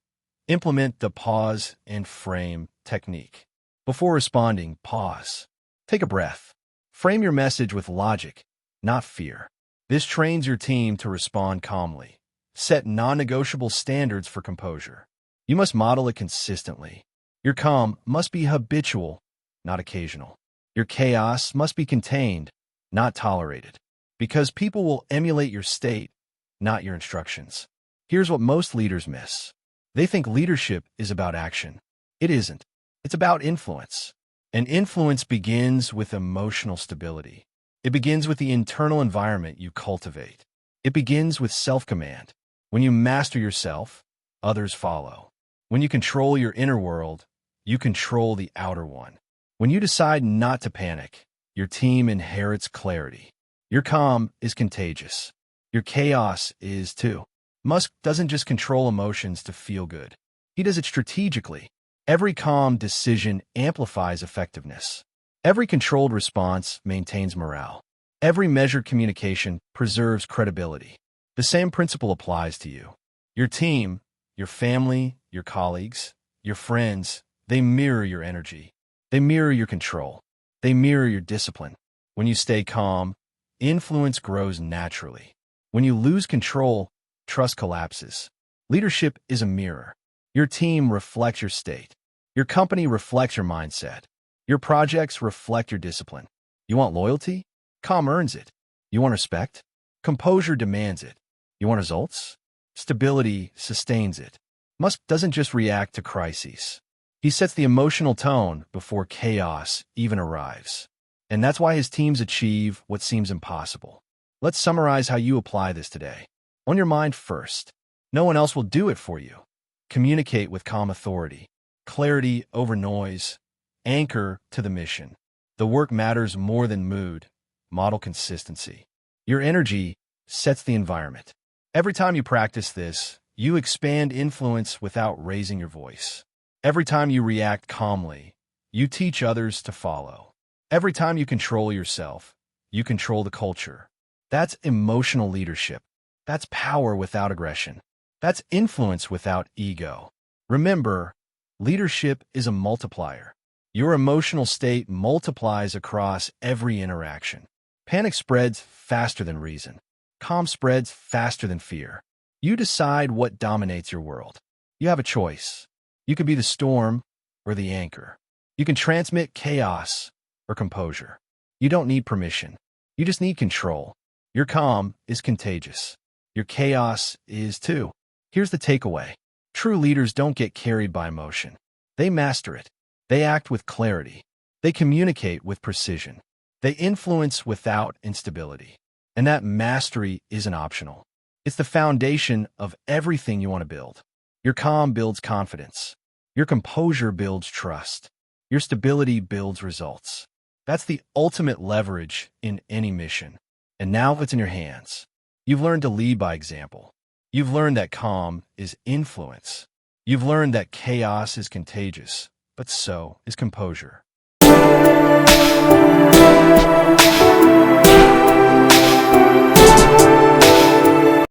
Implement the pause and frame technique. Before responding, pause. Take a breath. Frame your message with logic, not fear. This trains your team to respond calmly. Set non-negotiable standards for composure. You must model it consistently. Your calm must be habitual, not occasional. Your chaos must be contained, not tolerated. Because people will emulate your state, not your instructions. Here's what most leaders miss. They think leadership is about action. It isn't. It's about influence. And influence begins with emotional stability. It begins with the internal environment you cultivate. It begins with self-command. When you master yourself, others follow. When you control your inner world, you control the outer one. When you decide not to panic, your team inherits clarity. Your calm is contagious. Your chaos is too. Musk doesn't just control emotions to feel good. He does it strategically. Every calm decision amplifies effectiveness. Every controlled response maintains morale. Every measured communication preserves credibility. The same principle applies to you. Your team, your family, your colleagues, your friends, they mirror your energy. They mirror your control. They mirror your discipline. When you stay calm, influence grows naturally. When you lose control, trust collapses. Leadership is a mirror. Your team reflects your state. Your company reflects your mindset. Your projects reflect your discipline. You want loyalty? Calm earns it. You want respect? Composure demands it. You want results? Stability sustains it. Musk doesn't just react to crises. He sets the emotional tone before chaos even arrives. And that's why his teams achieve what seems impossible. Let's summarize how you apply this today. On your mind first. No one else will do it for you. Communicate with calm authority. Clarity over noise. Anchor to the mission. The work matters more than mood. Model consistency. Your energy sets the environment. Every time you practice this, you expand influence without raising your voice. Every time you react calmly, you teach others to follow. Every time you control yourself, you control the culture. That's emotional leadership. That's power without aggression. That's influence without ego. Remember, leadership is a multiplier. Your emotional state multiplies across every interaction. Panic spreads faster than reason. Calm spreads faster than fear. You decide what dominates your world. You have a choice. You can be the storm or the anchor. You can transmit chaos or composure. You don't need permission. You just need control. Your calm is contagious. Your chaos is too. Here's the takeaway. True leaders don't get carried by emotion. They master it. They act with clarity. They communicate with precision. They influence without instability. And that mastery isn't optional. It's the foundation of everything you want to build. Your calm builds confidence. Your composure builds trust. Your stability builds results. That's the ultimate leverage in any mission. And now it's in your hands. You've learned to lead by example. You've learned that calm is influence. You've learned that chaos is contagious, but so is composure.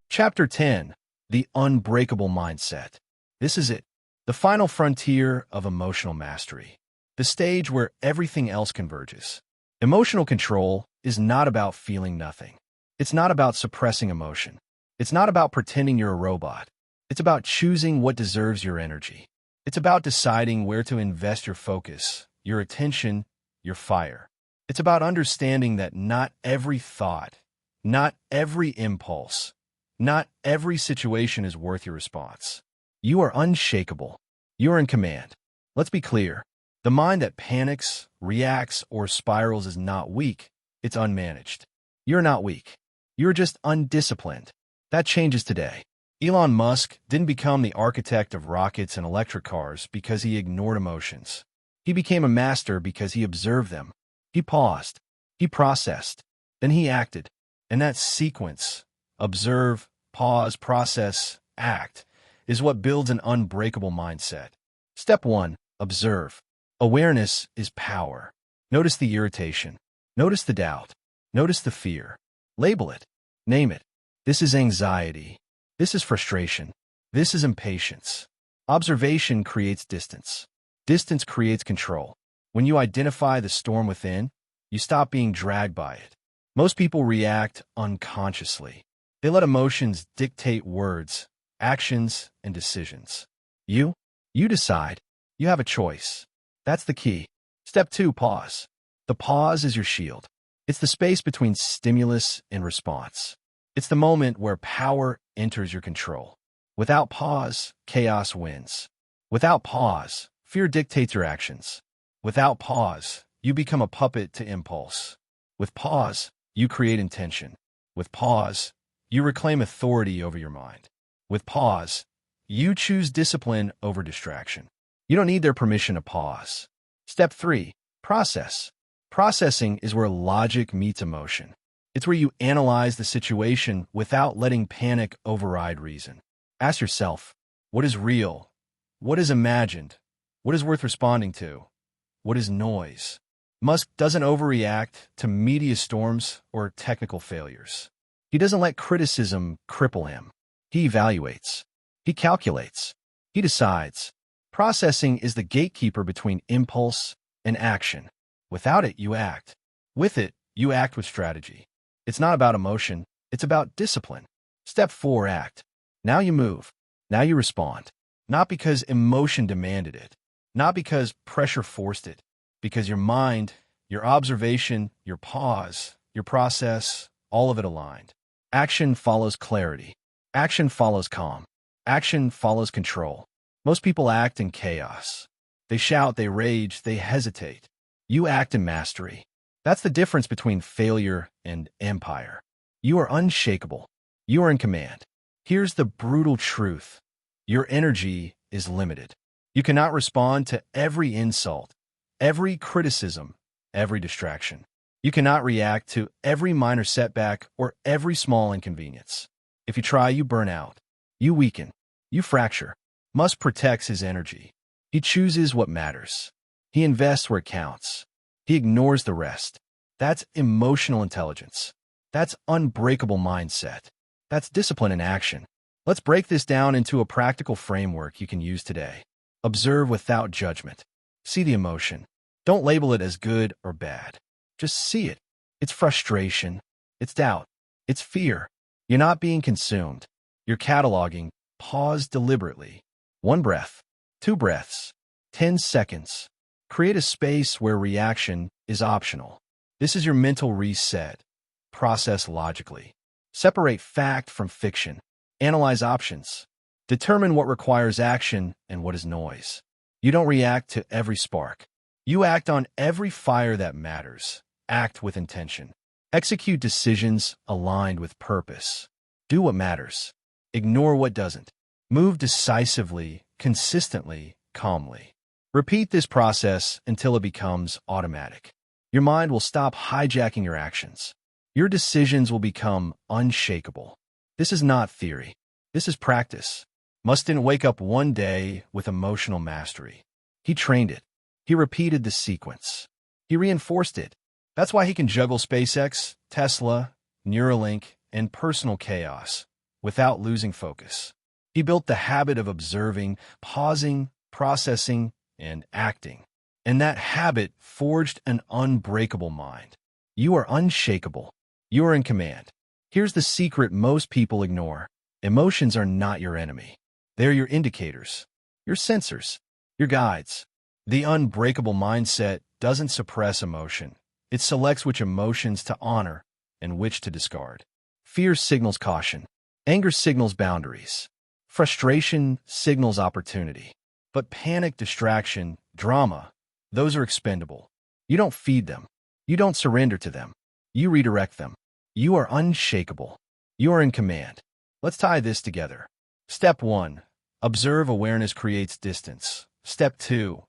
Chapter 10. The Unbreakable Mindset. This is it. The final frontier of emotional mastery. The stage where everything else converges. Emotional control is not about feeling nothing. It's not about suppressing emotion. It's not about pretending you're a robot. It's about choosing what deserves your energy. It's about deciding where to invest your focus, your attention, your fire. It's about understanding that not every thought, not every impulse, not every situation is worth your response. You are unshakable. You are in command. Let's be clear. The mind that panics, reacts, or spirals is not weak. It's unmanaged. You're not weak. You're just undisciplined. That changes today. Elon Musk didn't become the architect of rockets and electric cars because he ignored emotions. He became a master because he observed them. He paused. He processed. Then he acted. And that sequence, observe, pause, process, act, is what builds an unbreakable mindset. Step 1. Observe. Awareness is power. Notice the irritation. Notice the doubt. Notice the fear. Label it. Name it. This is anxiety. This is frustration. This is impatience. Observation creates distance. Distance creates control. When you identify the storm within, you stop being dragged by it. Most people react unconsciously. They let emotions dictate words, actions, and decisions. You decide. You have a choice. That's the key. Step 2, pause. The pause is your shield. It's the space between stimulus and response. It's the moment where power enters your control. Without pause, chaos wins. Without pause, fear dictates your actions. Without pause, you become a puppet to impulse. With pause, you create intention. With pause, you reclaim authority over your mind. With pause, you choose discipline over distraction. You don't need their permission to pause. Step 3. Process. Processing is where logic meets emotion. It's where you analyze the situation without letting panic override reason. Ask yourself, what is real? What is imagined? What is worth responding to? What is noise? Musk doesn't overreact to media storms or technical failures. He doesn't let criticism cripple him. He evaluates. He calculates. He decides. Processing is the gatekeeper between impulse and action. Without it, you act. With it, you act with strategy. It's not about emotion. It's about discipline. Step 4, act. Now you move. Now you respond. Not because emotion demanded it. Not because pressure forced it. Because your mind, your observation, your pause, your process, all of it aligned. Action follows clarity. Action follows calm. Action follows control. Most people act in chaos. They shout, they rage, they hesitate. You act in mastery. That's the difference between failure and empire. You are unshakable. You are in command. Here's the brutal truth. Your energy is limited. You cannot respond to every insult, every criticism, every distraction. You cannot react to every minor setback or every small inconvenience. If you try, you burn out. You weaken. You fracture. Musk protects his energy. He chooses what matters. He invests where it counts. He ignores the rest. That's emotional intelligence. That's unbreakable mindset. That's discipline in action. Let's break this down into a practical framework you can use today. Observe without judgment. See the emotion. Don't label it as good or bad. Just see it. It's frustration. It's doubt. It's fear. You're not being consumed. You're cataloging. Pause deliberately. 1 breath. 2 breaths. 10 seconds. Create a space where reaction is optional. This is your mental reset. Process logically. Separate fact from fiction. Analyze options. Determine what requires action and what is noise. You don't react to every spark. You act on every fire that matters. Act with intention. Execute decisions aligned with purpose. Do what matters. Ignore what doesn't. Move decisively, consistently, calmly. Repeat this process until it becomes automatic. Your mind will stop hijacking your actions. Your decisions will become unshakable. This is not theory. This is practice. Musk didn't wake up one day with emotional mastery. He trained it. He repeated the sequence. He reinforced it. That's why he can juggle SpaceX, Tesla, Neuralink, and personal chaos without losing focus. He built the habit of observing, pausing, processing, and acting. And that habit forged an unbreakable mind. You are unshakable. You are in command. Here's the secret most people ignore. Emotions are not your enemy. They're your indicators, your sensors, your guides. The unbreakable mindset doesn't suppress emotion. It selects which emotions to honor and which to discard. Fear signals caution. Anger signals boundaries. Frustration signals opportunity. But panic, distraction, drama, those are expendable. You don't feed them. You don't surrender to them. You redirect them. You are unshakable. You are in command. Let's tie this together. Step 1. Observe awareness creates distance. Step 2.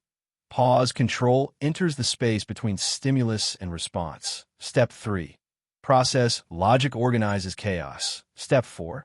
Pause control enters the space between stimulus and response. Step 3. Process logic organizes chaos. Step 4.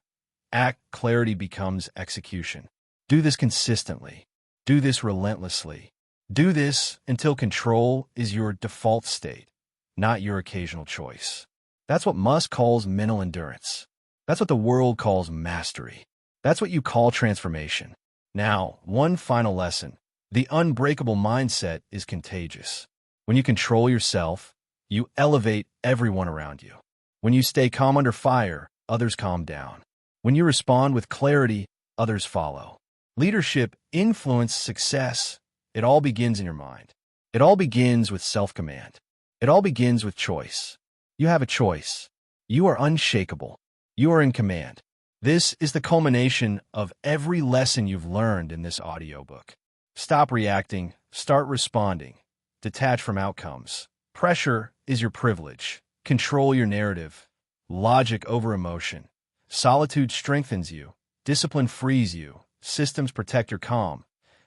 Act clarity becomes execution. Do this consistently. Do this relentlessly. Do this until control is your default state, not your occasional choice. That's what Musk calls mental endurance. That's what the world calls mastery. That's what you call transformation. Now, one final lesson. The unbreakable mindset is contagious. When you control yourself, you elevate everyone around you. When you stay calm under fire, others calm down. When you respond with clarity, others follow. Leadership, influence, success, it all begins in your mind. It all begins with self-command. It all begins with choice. You have a choice. You are unshakable. You are in command. This is the culmination of every lesson you've learned in this audiobook. Stop reacting. Start responding. Detach from outcomes. Pressure is your privilege. Control your narrative. Logic over emotion. Solitude strengthens you. Discipline frees you. Systems protect your calm.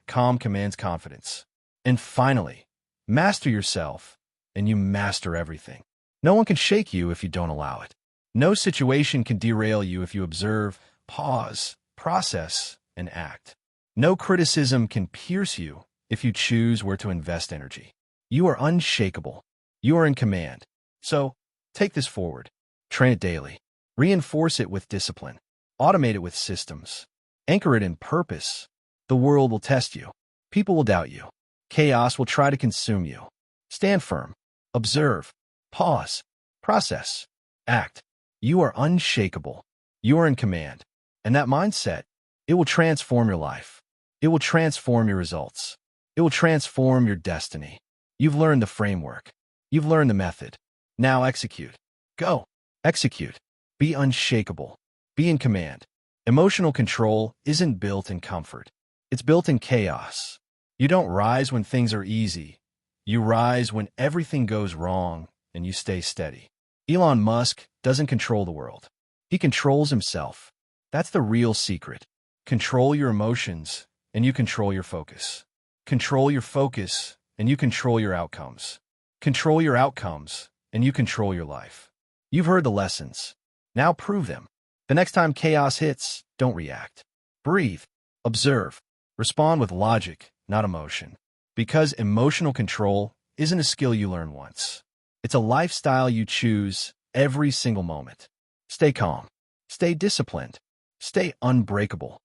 Calm commands confidence. And finally, master yourself, and you master everything. No one can shake you if you don't allow it. No situation can derail you if you observe, pause, process, and act. No criticism can pierce you if you choose where to invest energy. You are unshakable. You are in command. So, take this forward. Train it daily. Reinforce it with discipline. Automate it with systems. Anchor it in purpose. The world will test you. People will doubt you. Chaos will try to consume you. Stand firm. Observe. Pause. Process. Act. You are unshakable. You are in command. And that mindset, it will transform your life. It will transform your results. It will transform your destiny. You've learned the framework. You've learned the method. Now execute. Go. Execute. Be unshakable. Be in command. Emotional control isn't built in comfort. It's built in chaos. You don't rise when things are easy. You rise when everything goes wrong and you stay steady. Elon Musk doesn't control the world. He controls himself. That's the real secret. Control your emotions and you control your focus. Control your focus and you control your outcomes. Control your outcomes and you control your life. You've heard the lessons. Now prove them. The next time chaos hits, don't react. Breathe. Observe. Respond with logic, not emotion. Because emotional control isn't a skill you learn once. It's a lifestyle you choose every single moment. Stay calm. Stay disciplined. Stay unbreakable.